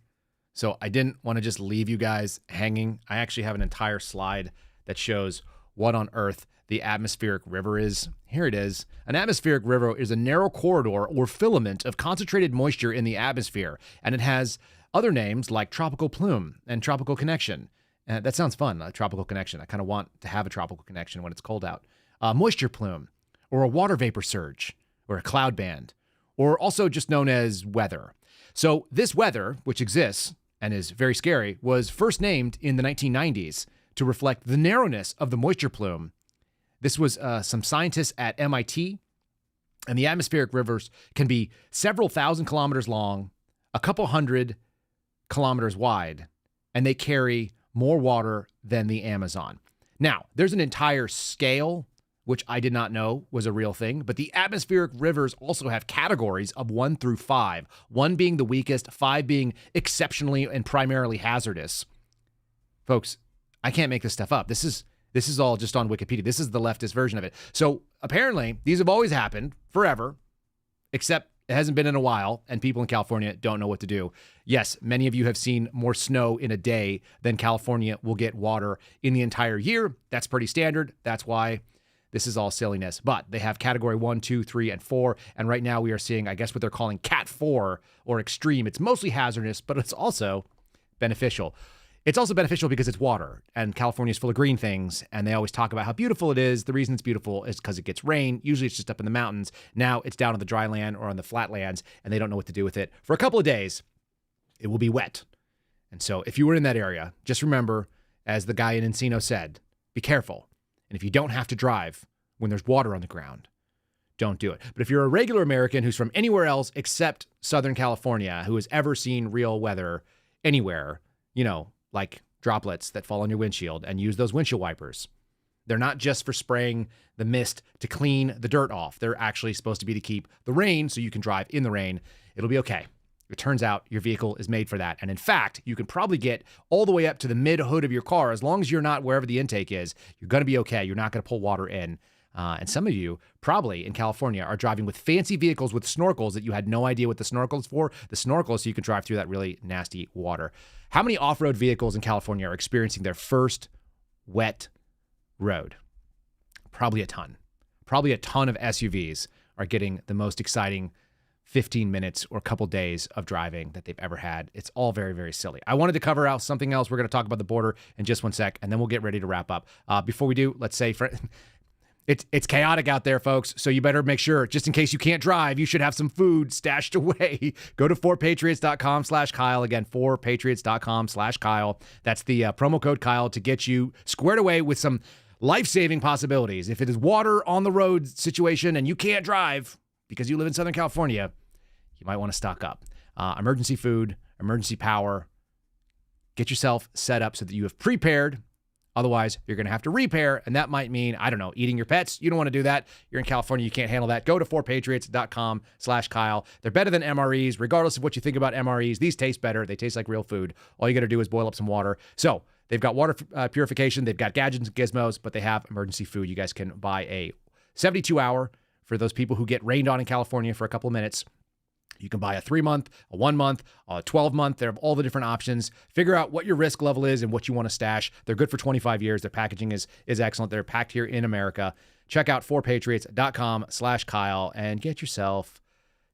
So I didn't want to just leave you guys hanging. I actually have an entire slide that shows what on earth the atmospheric river is. Here it is. An atmospheric river is a narrow corridor or filament of concentrated moisture in the atmosphere, and it has other names like tropical plume and tropical connection. That sounds fun, a tropical connection. I kind of want to have a tropical connection when it's cold out. Moisture plume, or a water vapor surge, or a cloud band, or also just known as weather. So this weather, which exists and is very scary, was first named in the 1990s to reflect the narrowness of the moisture plume. This was some scientists at MIT, and the atmospheric rivers can be several thousand kilometers long, a couple hundred kilometers wide, and they carry more water than the Amazon. Now, there's an entire scale, which I did not know was a real thing, but the atmospheric rivers also have categories of 1 through 5, 1 being the weakest, 5 being exceptionally and primarily hazardous. Folks, I can't make this stuff up. This is all just on Wikipedia. This is the leftist version of it. So apparently, these have always happened forever, except it hasn't been in a while, and people in California don't know what to do. Yes, many of you have seen more snow in a day than California will get water in the entire year. That's pretty standard. That's why this is all silliness. But they have category 1, 2, 3, and 4. And right now we are seeing, I guess, what they're calling Cat 4 or extreme. It's mostly hazardous, but it's also beneficial. It's also beneficial because it's water, and California is full of green things, and they always talk about how beautiful it is. The reason it's beautiful is because it gets rain. Usually it's just up in the mountains. Now it's down on the dry land or on the flatlands, and they don't know what to do with it. For a couple of days, it will be wet. And so if you were in that area, just remember, as the guy in Encino said, be careful. And if you don't have to drive when there's water on the ground, don't do it. But if you're a regular American who's from anywhere else except Southern California, who has ever seen real weather anywhere, like droplets that fall on your windshield, and use those windshield wipers. They're not just for spraying the mist to clean the dirt off. They're actually supposed to be to keep the rain so you can drive in the rain. It'll be okay. It turns out your vehicle is made for that. And in fact, you can probably get all the way up to the mid-hood of your car. As long as you're not wherever the intake is, you're going to be okay. You're not going to pull water in. And some of you probably in California are driving with fancy vehicles with snorkels that you had no idea what the snorkel is for. The snorkel is so you can drive through that really nasty water. How many off-road vehicles in California are experiencing their first wet road? Probably a ton. Probably a ton of SUVs are getting the most exciting 15 minutes or a couple days of driving that they've ever had. It's all very, very silly. I wanted to cover out something else. We're going to talk about the border in just one sec, and then we'll get ready to wrap up. Before we do, let's say it's chaotic out there, folks, so you better make sure, just in case you can't drive, you should have some food stashed away. Go to 4patriots.com/Kyle. Again, 4patriots.com/Kyle. That's the promo code Kyle to get you squared away with some life-saving possibilities. If it is water on the road situation and you can't drive because you live in Southern California, you might want to stock up. Emergency food, emergency power. Get yourself set up so that you have prepared. Otherwise, you're going to have to repair, and that might mean, I don't know, eating your pets. You don't want to do that. You're in California. You can't handle that. Go to 4patriots.com/Kyle. They're better than MREs, regardless of what you think about MREs. These taste better. They taste like real food. All you got to do is boil up some water. So they've got water purification. They've got gadgets and gizmos, but they have emergency food. You guys can buy a 72-hour for those people who get rained on in California for a couple of minutes. You can buy a 3-month, a 1-month, a 12-month. They have all the different options. Figure out what your risk level is and what you want to stash. They're good for 25 years. Their packaging is excellent. They're packed here in America. Check out 4patriots.com/Kyle and get yourself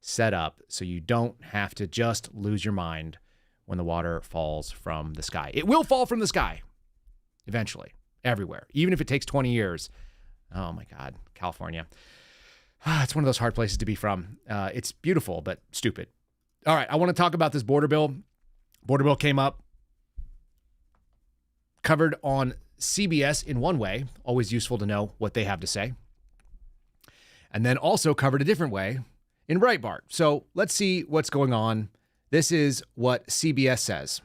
set up so you don't have to just lose your mind when the water falls from the sky. It will fall from the sky eventually, everywhere, even if it takes 20 years. Oh, my God, California. It's one of those hard places to be from. It's beautiful, but stupid. All right, I want to talk about this border bill. Border bill came up, covered on CBS in one way, always useful to know what they have to say, and then also covered a different way in Breitbart. So let's see what's going on. This is what CBS says.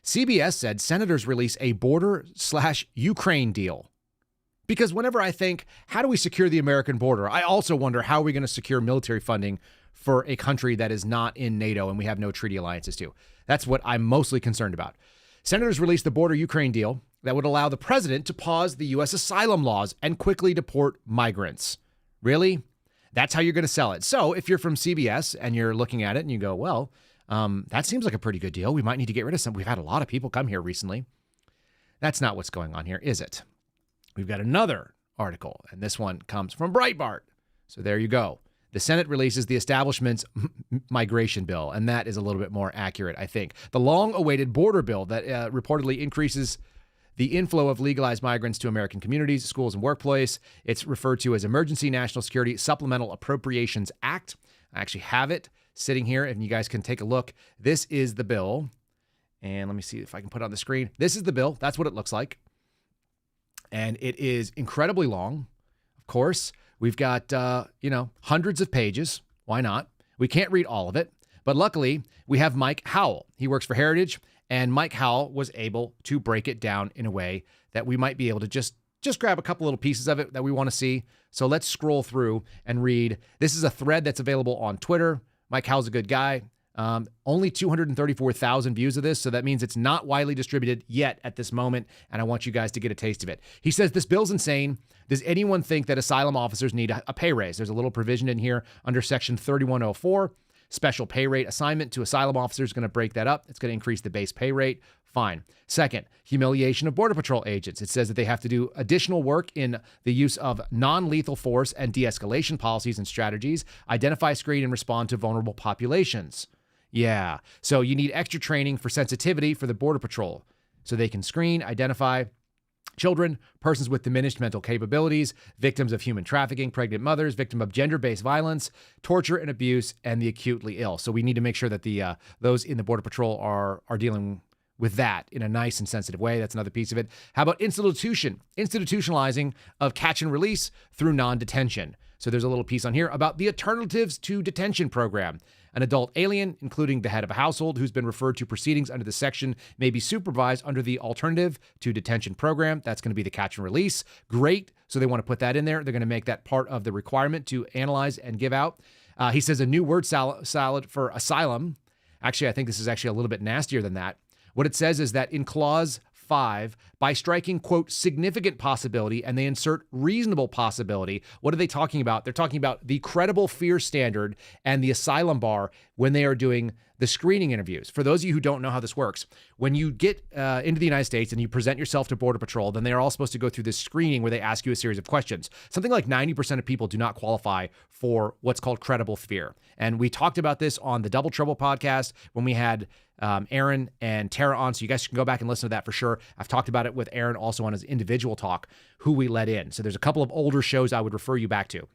CBS said senators release a border/Ukraine deal. Because whenever I think, how do we secure the American border? I also wonder, how are we going to secure military funding for a country that is not in NATO and we have no treaty alliances to? That's what I'm mostly concerned about. Senators released the border-Ukraine deal that would allow the president to pause the U.S. asylum laws and quickly deport migrants. Really? That's how you're going to sell it. So if you're from CBS and you're looking at it and you go, well, that seems like a pretty good deal. We might need to get rid of some. We've had a lot of people come here recently. That's not what's going on here, is it? We've got another article, and this one comes from Breitbart. So there you go. The Senate releases the establishment's migration bill, and that is a little bit more accurate, I think. The long-awaited border bill that reportedly increases the inflow of legalized migrants to American communities, schools, and workplace. It's referred to as Emergency National Security Supplemental Appropriations Act. I actually have it sitting here, and you guys can take a look. This is the bill, and let me see if I can put it on the screen. This is the bill. That's what it looks like. And it is incredibly long. Of course, we've got, hundreds of pages. Why not? We can't read all of it. But luckily, we have Mike Howell. He works for Heritage, and Mike Howell was able to break it down in a way that we might be able to just grab a couple little pieces of it that we want to see. So let's scroll through and read. This is a thread that's available on Twitter. Mike Howell's a good guy. Only 234,000 views of this, so that means it's not widely distributed yet at this moment, and I want you guys to get a taste of it. He says, this bill's insane. Does anyone think that asylum officers need a pay raise? There's a little provision in here under Section 3104. Special pay rate assignment to asylum officers is going to break that up. It's going to increase the base pay rate. Fine. Second, humiliation of Border Patrol agents. It says that they have to do additional work in the use of non-lethal force and de-escalation policies and strategies, identify, screen, and respond to vulnerable populations. Yeah. So you need extra training for sensitivity for the Border Patrol so they can screen, identify children, persons with diminished mental capabilities, victims of human trafficking, pregnant mothers, victim of gender-based violence, torture and abuse, and the acutely ill. So we need to make sure that the those in the Border Patrol are dealing with that in a nice and sensitive way. That's another piece of it. How about institutionalizing of catch and release through non-detention? So there's a little piece on here about the Alternatives to Detention program. An adult alien, including the head of a household who's been referred to proceedings under this section, may be supervised under the Alternative to Detention program. That's going to be the catch and release. Great. So they want to put that in there. They're going to make that part of the requirement to analyze and give out. He says a new word salad for asylum. Actually, I think this is actually a little bit nastier than that. What it says is that in Clause 5, by striking, quote, significant possibility, and they insert reasonable possibility, what are they talking about? They're talking about the credible fear standard and the asylum bar when they are doing the screening interviews. For those of you who don't know how this works, when you get into the United States and you present yourself to Border Patrol, then they are all supposed to go through this screening where they ask you a series of questions. Something like 90% of people do not qualify for what's called credible fear. And we talked about this on the Double Trouble podcast when we had Aaron and Tara on, so you guys can go back and listen to that for sure. I've talked about it with Aaron also on his individual talk, who we let in. So there's a couple of older shows I would refer you back to.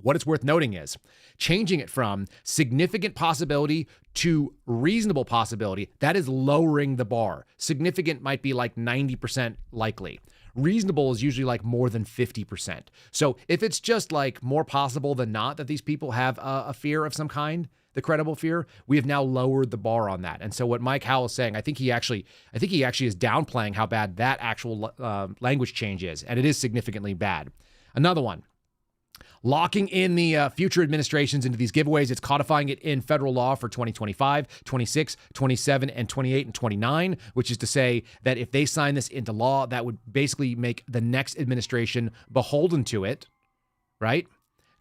What it's worth noting is changing it from significant possibility to reasonable possibility. That is lowering the bar. Significant might be like 90% likely. Reasonable is usually like more than 50%. So if it's just like more possible than not that these people have a fear of some kind, the credible fear, we have now lowered the bar on that. And so what Mike Howell is saying, I think he actually is downplaying how bad that actual language change is, and it is significantly bad. Another one, locking in the future administrations into these giveaways. It's codifying it in federal law for 2025, 26, 27, and 28 and 29, which is to say that if they sign this into law, that would basically make the next administration beholden to it, right?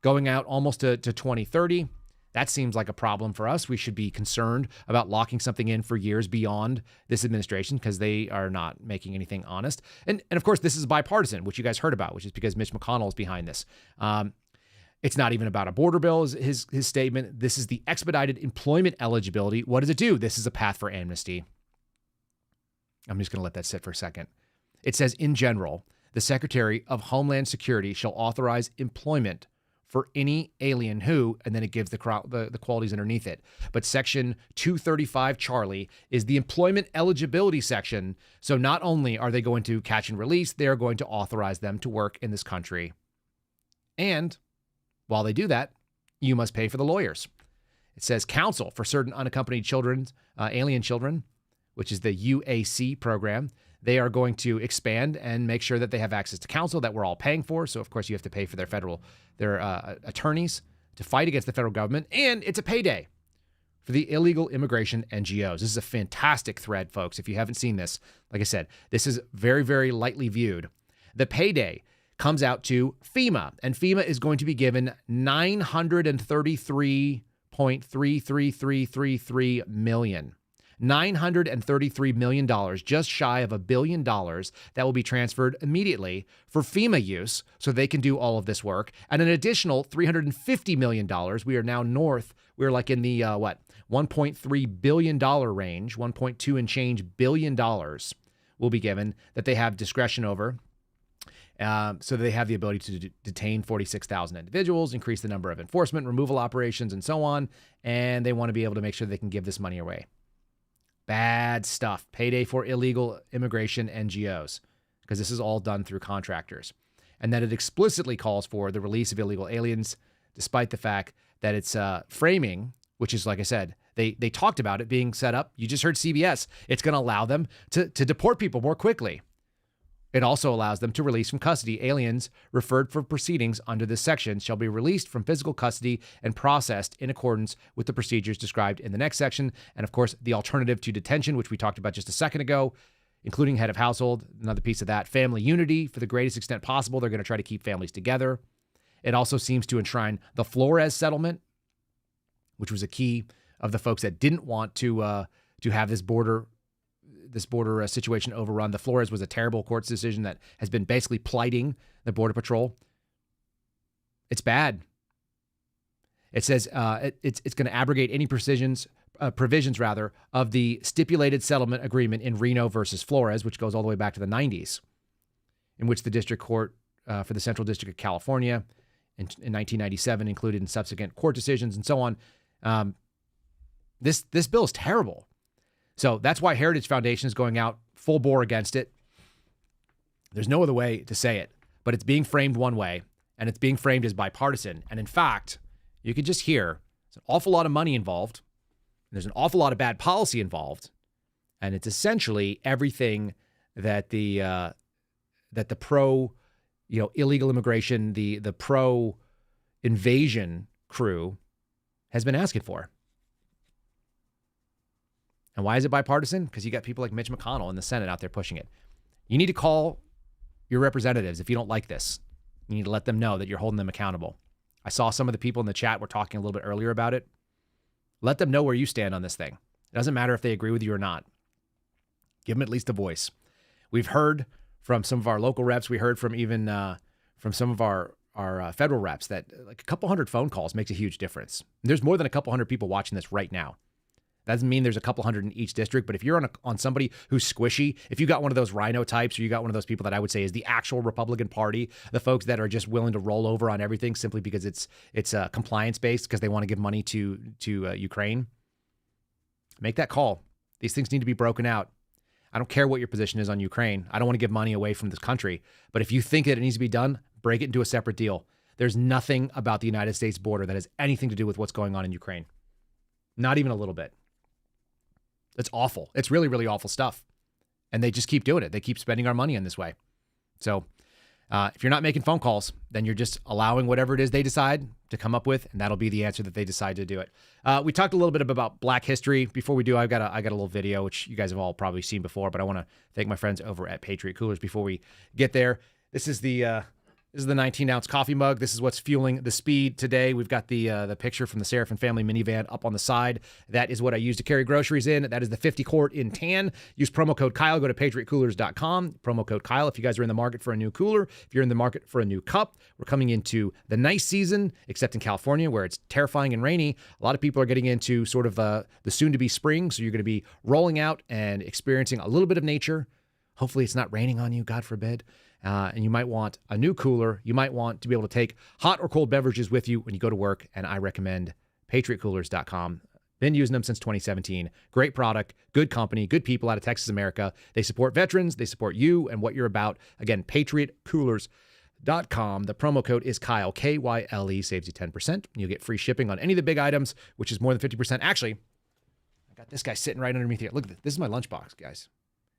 Going out almost to 2030. That seems like a problem for us. We should be concerned about locking something in for years beyond this administration because they are not making anything honest. And of course, this is bipartisan, which you guys heard about, which is because Mitch McConnell is behind this. It's not even about a border bill, is his statement. This is the expedited employment eligibility. What does it do? This is a path for amnesty. I'm just going to let that sit for a second. It says, in general, the Secretary of Homeland Security shall authorize employment for any alien who, and then it gives the qualities underneath it. But Section 235 Charlie is the employment eligibility section. So not only are they going to catch and release, they're going to authorize them to work in this country. And while they do that, you must pay for the lawyers. It says counsel for certain unaccompanied children, alien children, which is the UAC program. They are going to expand and make sure that they have access to counsel that we're all paying for. So, of course, you have to pay for their attorneys to fight against the federal government. And it's a payday for the illegal immigration NGOs. This is a fantastic thread, folks. If you haven't seen this, like I said, this is very, very lightly viewed. The payday comes out to FEMA, and FEMA is going to be given $933.33333 million. $933 million, just shy of $1 billion, that will be transferred immediately for FEMA use so they can do all of this work. And an additional $350 million. We are now north. We're like in the, $1.3 billion range, 1.2 and change billion dollars will be given that they have discretion over. So they have the ability to detain 46,000 individuals, increase the number of enforcement, removal operations, and so on. And they want to be able to make sure they can give this money away. Bad stuff. Payday for illegal immigration NGOs, because this is all done through contractors. And that it explicitly calls for the release of illegal aliens, despite the fact that it's framing, which is, like I said, they talked about it being set up. You just heard CBS. It's going to allow them to deport people more quickly. It also allows them to release from custody. Aliens referred for proceedings under this section shall be released from physical custody and processed in accordance with the procedures described in the next section. And of course, the alternative to detention, which we talked about just a second ago, including head of household, another piece of that. Family unity for the greatest extent possible. They're going to try to keep families together. It also seems to enshrine the Flores settlement, which was a key of the folks that didn't want to have this border situation overrun. The Flores was a terrible court's decision that has been basically plighting the Border Patrol. It's bad. It says it's going to abrogate any provisions of the stipulated settlement agreement in Reno versus Flores, which goes all the way back to the 90s, in which the district court for the Central District of California in 1997 included in subsequent court decisions and so on. This bill is terrible. So that's why Heritage Foundation is going out full bore against it. There's no other way to say it, but it's being framed one way, and it's being framed as bipartisan. And in fact, you could just hear there's an awful lot of money involved. There's an awful lot of bad policy involved, and it's essentially everything that the pro, illegal immigration, the pro invasion crew has been asking for. And why is it bipartisan? Because you got people like Mitch McConnell in the Senate out there pushing it. You need to call your representatives if you don't like this. You need to let them know that you're holding them accountable. I saw some of the people in the chat were talking a little bit earlier about it. Let them know where you stand on this thing. It doesn't matter if they agree with you or not. Give them at least a voice. We've heard from some of our local reps. We heard from even from some of our federal reps that like a couple hundred phone calls makes a huge difference. There's more than a couple hundred people watching this right now. That doesn't mean there's a couple hundred in each district, but if you're on somebody who's squishy, if you got one of those rhino types, or you got one of those people that I would say is the actual Republican Party, the folks that are just willing to roll over on everything simply because it's compliance based because they want to give money to Ukraine, make that call. These things need to be broken out. I don't care what your position is on Ukraine. I don't want to give money away from this country, but if you think that it needs to be done, break it into a separate deal. There's nothing about the United States border that has anything to do with what's going on in Ukraine. Not even a little bit. It's awful. It's really, really awful stuff. And they just keep doing it. They keep spending our money in this way. So if you're not making phone calls, then you're just allowing whatever it is they decide to come up with, and that'll be the answer that they decide to do it. We talked a little bit about Black history. Before we do, I got a little video, which you guys have all probably seen before, but I want to thank my friends over at Patriot Coolers before we get there. This is the 19-ounce coffee mug. This is what's fueling the speed today. We've got the picture from the Seraphin family minivan up on the side. That is what I use to carry groceries in. That is the 50 quart in tan. Use promo code Kyle. Go to patriotcoolers.com. Promo code Kyle if you guys are in the market for a new cooler. If you're in the market for a new cup. We're coming into the nice season, except in California where it's terrifying and rainy. A lot of people are getting into sort of the soon-to-be spring, so you're going to be rolling out and experiencing a little bit of nature. Hopefully it's not raining on you, God forbid. And you might want a new cooler. You might want to be able to take hot or cold beverages with you when you go to work. And I recommend patriotcoolers.com. Been using them since 2017. Great product, good company, good people out of Texas, America. They support veterans. They support you and what you're about. Again, patriotcoolers.com. The promo code is Kyle, K-Y-L-E, saves you 10%. You'll get free shipping on any of the big items, which is more than 50%. Actually, I got this guy sitting right underneath here. Look at this. This is my lunchbox, guys.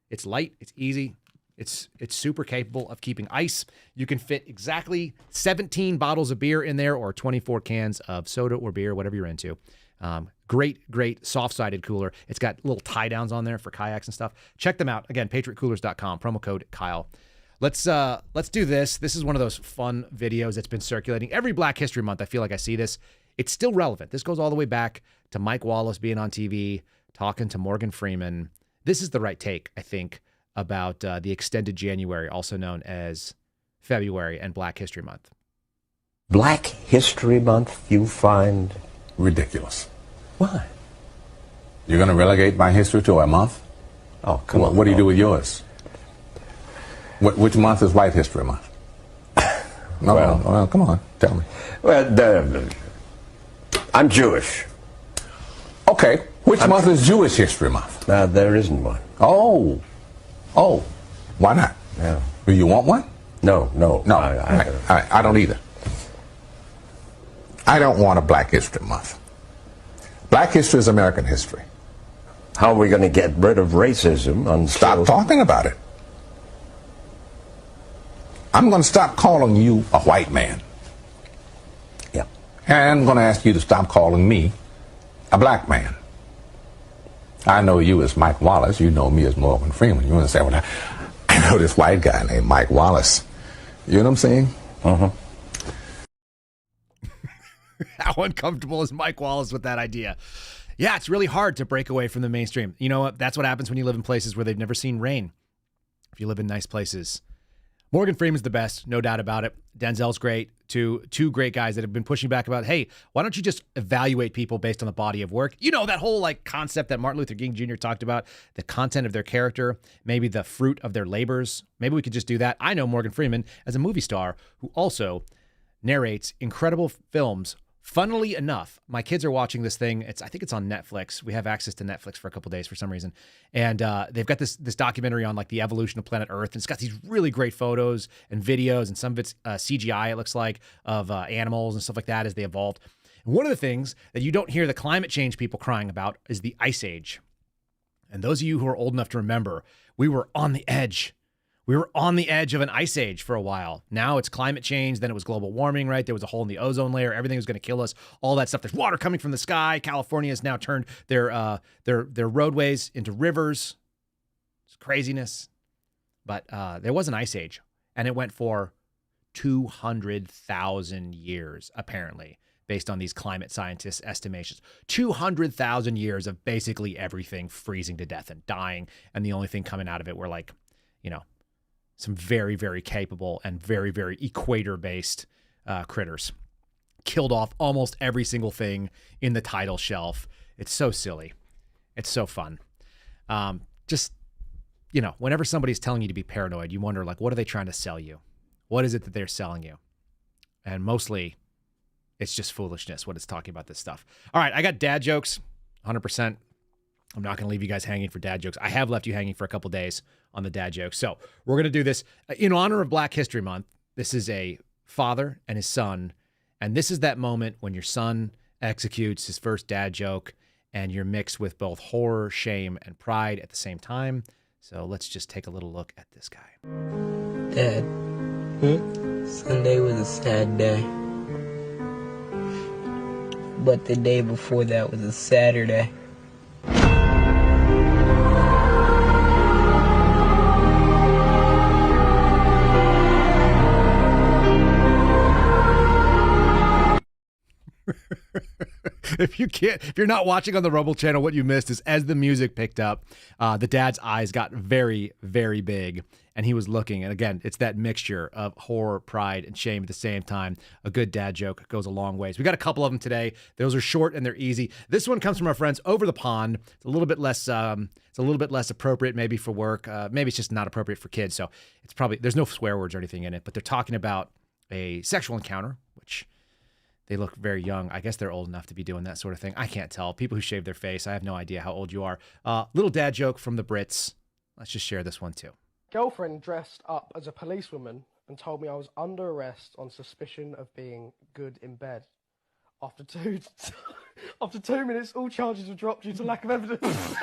It's light. It's easy. It's super capable of keeping ice. You can fit exactly 17 bottles of beer in there or 24 cans of soda or beer, whatever you're into. Great soft-sided cooler. It's got little tie-downs on there for kayaks and stuff. Check them out. Again, patriotcoolers.com, promo code Kyle. Let's do this. This is one of those fun videos that's been circulating. Every Black History Month, I feel like I see this. It's still relevant. This goes all the way back to Mike Wallace being on TV, talking to Morgan Freeman. This is the right take, I think, about the extended January, also known as February and Black History Month. Black History Month you find ridiculous. Why? You're going to relegate my history to a month? Oh, come on. What do you do with yours? Which month is White History Month? No, well, come on, tell me. Well, I'm Jewish. Okay, which month is Jewish History Month? There isn't one. Oh, why not? Yeah. Do you want one? No. I don't either. I don't want a Black History Month. Black history is American history. How are we going to get rid of racism? Stop talking about it. I'm going to stop calling you a white man. Yeah. And I'm going to ask you to stop calling me a black man. I know you as Mike Wallace. You know me as Morgan Freeman. You want to say, well, I know this white guy named Mike Wallace. You know what I'm saying? How uncomfortable is Mike Wallace with that idea? Yeah, it's really hard to break away from the mainstream. You know what? That's what happens when you live in places where they've never seen rain. If you live in nice places. Morgan Freeman's the best, no doubt about it. Denzel's great. Two great guys that have been pushing back about, hey, why don't you just evaluate people based on the body of work? You know, that whole like concept that Martin Luther King Jr. talked about, the content of their character, maybe the fruit of their labors. Maybe we could just do that. I know Morgan Freeman as a movie star who also narrates incredible films. Funnily enough, my kids are watching this thing. I think it's on Netflix. We have access to Netflix for a couple of days for some reason. And they've got this documentary on like the evolution of planet Earth. And it's got these really great photos and videos, and some of it's CGI, it looks like, of animals and stuff like that as they evolved. And one of the things that you don't hear the climate change people crying about is the Ice Age. And those of you who are old enough to remember, we were on the edge. We were on the edge of an ice age for a while. Now it's climate change. Then it was global warming, right? There was a hole in the ozone layer. Everything was going to kill us. All that stuff. There's water coming from the sky. California has now turned their roadways into rivers. It's craziness. But there was an ice age, and it went for 200,000 years, apparently, based on these climate scientists' estimations. 200,000 years of basically everything freezing to death and dying, and the only thing coming out of it were like, some very, very capable and very, very equator-based critters. Killed off almost every single thing in the tidal shelf. It's so silly. It's so fun. Whenever somebody's telling you to be paranoid, you wonder, like, what are they trying to sell you? What is it that they're selling you? And mostly, it's just foolishness what it's talking about this stuff. All right, I got dad jokes, 100%. I'm not going to leave you guys hanging for dad jokes. I have left you hanging for a couple days on the dad jokes. So we're going to do this in honor of Black History Month. This is a father and his son. And this is that moment when your son executes his first dad joke and you're mixed with both horror, shame, and pride at the same time. So let's just take a little look at this guy. Dad, Sunday was a sad day. But the day before that was a Saturday. If you're not watching on the Rumble channel, what you missed is as the music picked up, the dad's eyes got very, very big, and he was looking. And again, it's that mixture of horror, pride, and shame at the same time. A good dad joke goes a long ways. We got a couple of them today. Those are short and they're easy. This one comes from our friends over the pond. It's a little bit less. It's a little bit less appropriate maybe for work. Maybe it's just not appropriate for kids. So it's probably there's no swear words or anything in it. But they're talking about a sexual encounter, which. They look very young. I guess they're old enough to be doing that sort of thing. I can't tell. People who shave their face, I have no idea how old you are. Little dad joke from the Brits. Let's just share this one too. Girlfriend dressed up as a policewoman and told me I was under arrest on suspicion of being good in bed. After 2 minutes, all charges were dropped due to lack of evidence.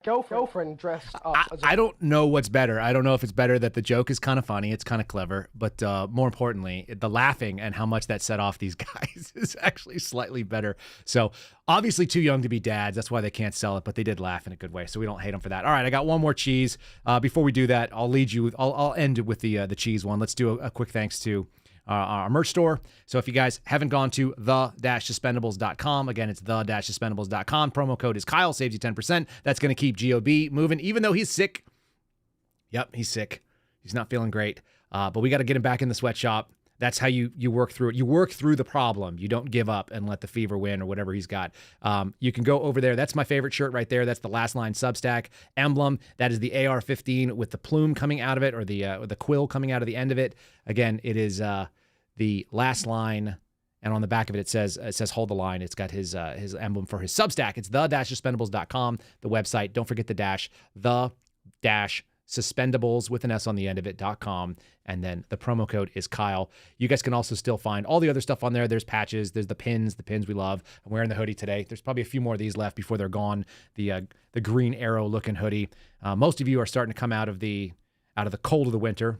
Girlfriend dressed up as I don't know what's better. I don't know if it's better that the joke is kind of funny, it's kind of clever, but more importantly, the laughing and how much that set off these guys is actually slightly better. So obviously too young to be dads. That's why they can't sell it, but they did laugh in a good way. So we don't hate them for that. All right, I got one more cheese. Before we do that, I'll end with the cheese one. Let's do a quick thanks to our merch store. So if you guys haven't gone to the-suspendables.com, again, it's the-suspendables.com. Promo code is Kyle, saves you 10%. That's going to keep GOB moving, even though he's sick. Yep, he's sick. He's not feeling great. But we got to get him back in the sweatshop. That's how you work through it. You work through the problem. You don't give up and let the fever win or whatever he's got. You can go over there. That's my favorite shirt right there. That's the Last Line Substack emblem. That is the AR-15 with the plume coming out of it, or the quill coming out of the end of it. Again, it is the Last Line, and on the back of it, it says hold the line. It's got his emblem for his Substack. It's the-suspendables.com, the website. Don't forget the dash, the-suspendables with an S on the end of it.com, and then the promo code is Kyle. You guys can also still find all the other stuff on there. There's patches, there's the pins we love. I'm wearing the hoodie today. There's probably a few more of these left before they're gone. The green arrow looking hoodie. Most of you are starting to come out of the cold of the winter.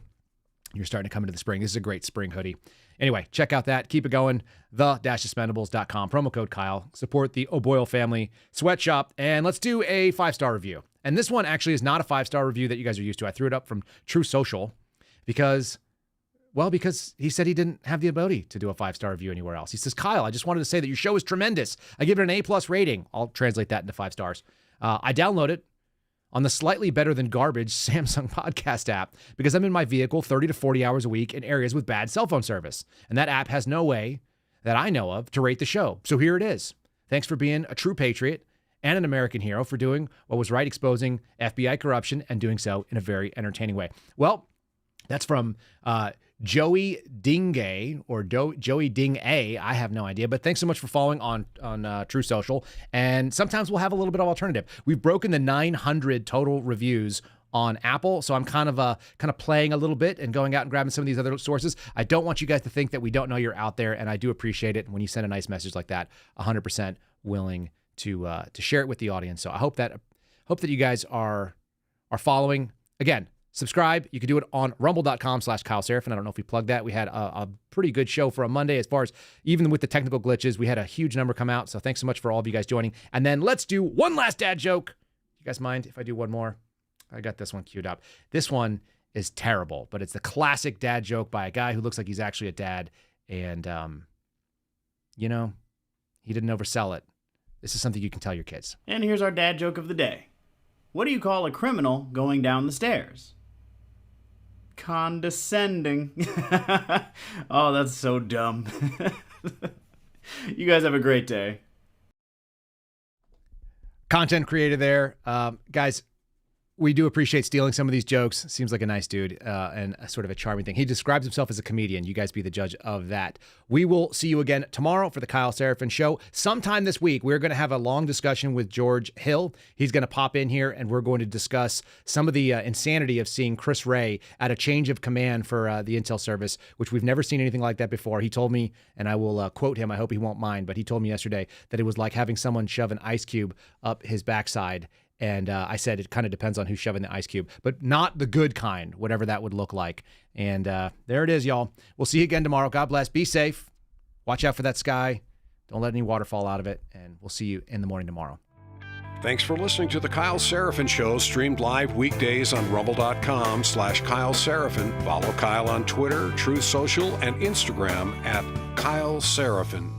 You're starting to come into the spring. This is a great spring hoodie. Anyway, check out that. Keep it going. The-suspendables.com. Promo code Kyle. Support the O'Boyle family sweatshop. And let's do a 5-star review. And this one actually is not a 5-star review that you guys are used to. I threw it up from True Social because Well, because he said he didn't have the ability to do a 5-star review anywhere else. He says, Kyle, I just wanted to say that your show is tremendous. I give it an A+ rating. I'll translate that into 5 stars. I download it on the slightly better than garbage Samsung podcast app because I'm in my vehicle 30 to 40 hours a week in areas with bad cell phone service. And that app has no way that I know of to rate the show. So here it is. Thanks for being a true patriot and an American hero for doing what was right, exposing FBI corruption and doing so in a very entertaining way. Well, that's from Joey Dingay or Joey Ding A. I have no idea, but thanks so much for following on True Social. And sometimes we'll have a little bit of alternative. We've broken the 900 total reviews on Apple, so I'm kind of playing a little bit and going out and grabbing some of these other sources. I don't want you guys to think that we don't know you're out there, and I do appreciate it. And when you send a nice message like that, 100% willing to share it with the audience. So I hope that you guys are following. Again, subscribe. You can do it on rumble.com/Kyle Seraphin. I don't know if we plugged that. We had a pretty good show for a Monday as far as even with the technical glitches. We had a huge number come out. So thanks so much for all of you guys joining. And then let's do one last dad joke. You guys mind if I do one more? I got this one queued up. This one is terrible, but it's the classic dad joke by a guy who looks like he's actually a dad. And, he didn't oversell it. This is something you can tell your kids. And here's our dad joke of the day. What do you call a criminal going down the stairs? Condescending. Oh, that's so dumb. You guys have a great day. Content creator there. Guys, we do appreciate stealing some of these jokes. Seems like a nice dude and a sort of a charming thing. He describes himself as a comedian. You guys be the judge of that. We will see you again tomorrow for the Kyle Seraphin Show. Sometime this week, we're going to have a long discussion with George Hill. He's going to pop in here, and we're going to discuss some of the insanity of seeing Chris Wray at a change of command for the Intel service, which we've never seen anything like that before. He told me, and I will quote him, I hope he won't mind, but he told me yesterday that it was like having someone shove an ice cube up his backside. And I said it kind of depends on who's shoving the ice cube, but not the good kind, whatever that would look like. And there it is, y'all. We'll see you again tomorrow. God bless. Be safe. Watch out for that sky. Don't let any water fall out of it. And we'll see you in the morning tomorrow. Thanks for listening to the Kyle Seraphin Show, streamed live weekdays on rumble.com/Kyle Seraphin. Follow Kyle on Twitter, Truth Social, and Instagram at Kyle Seraphin.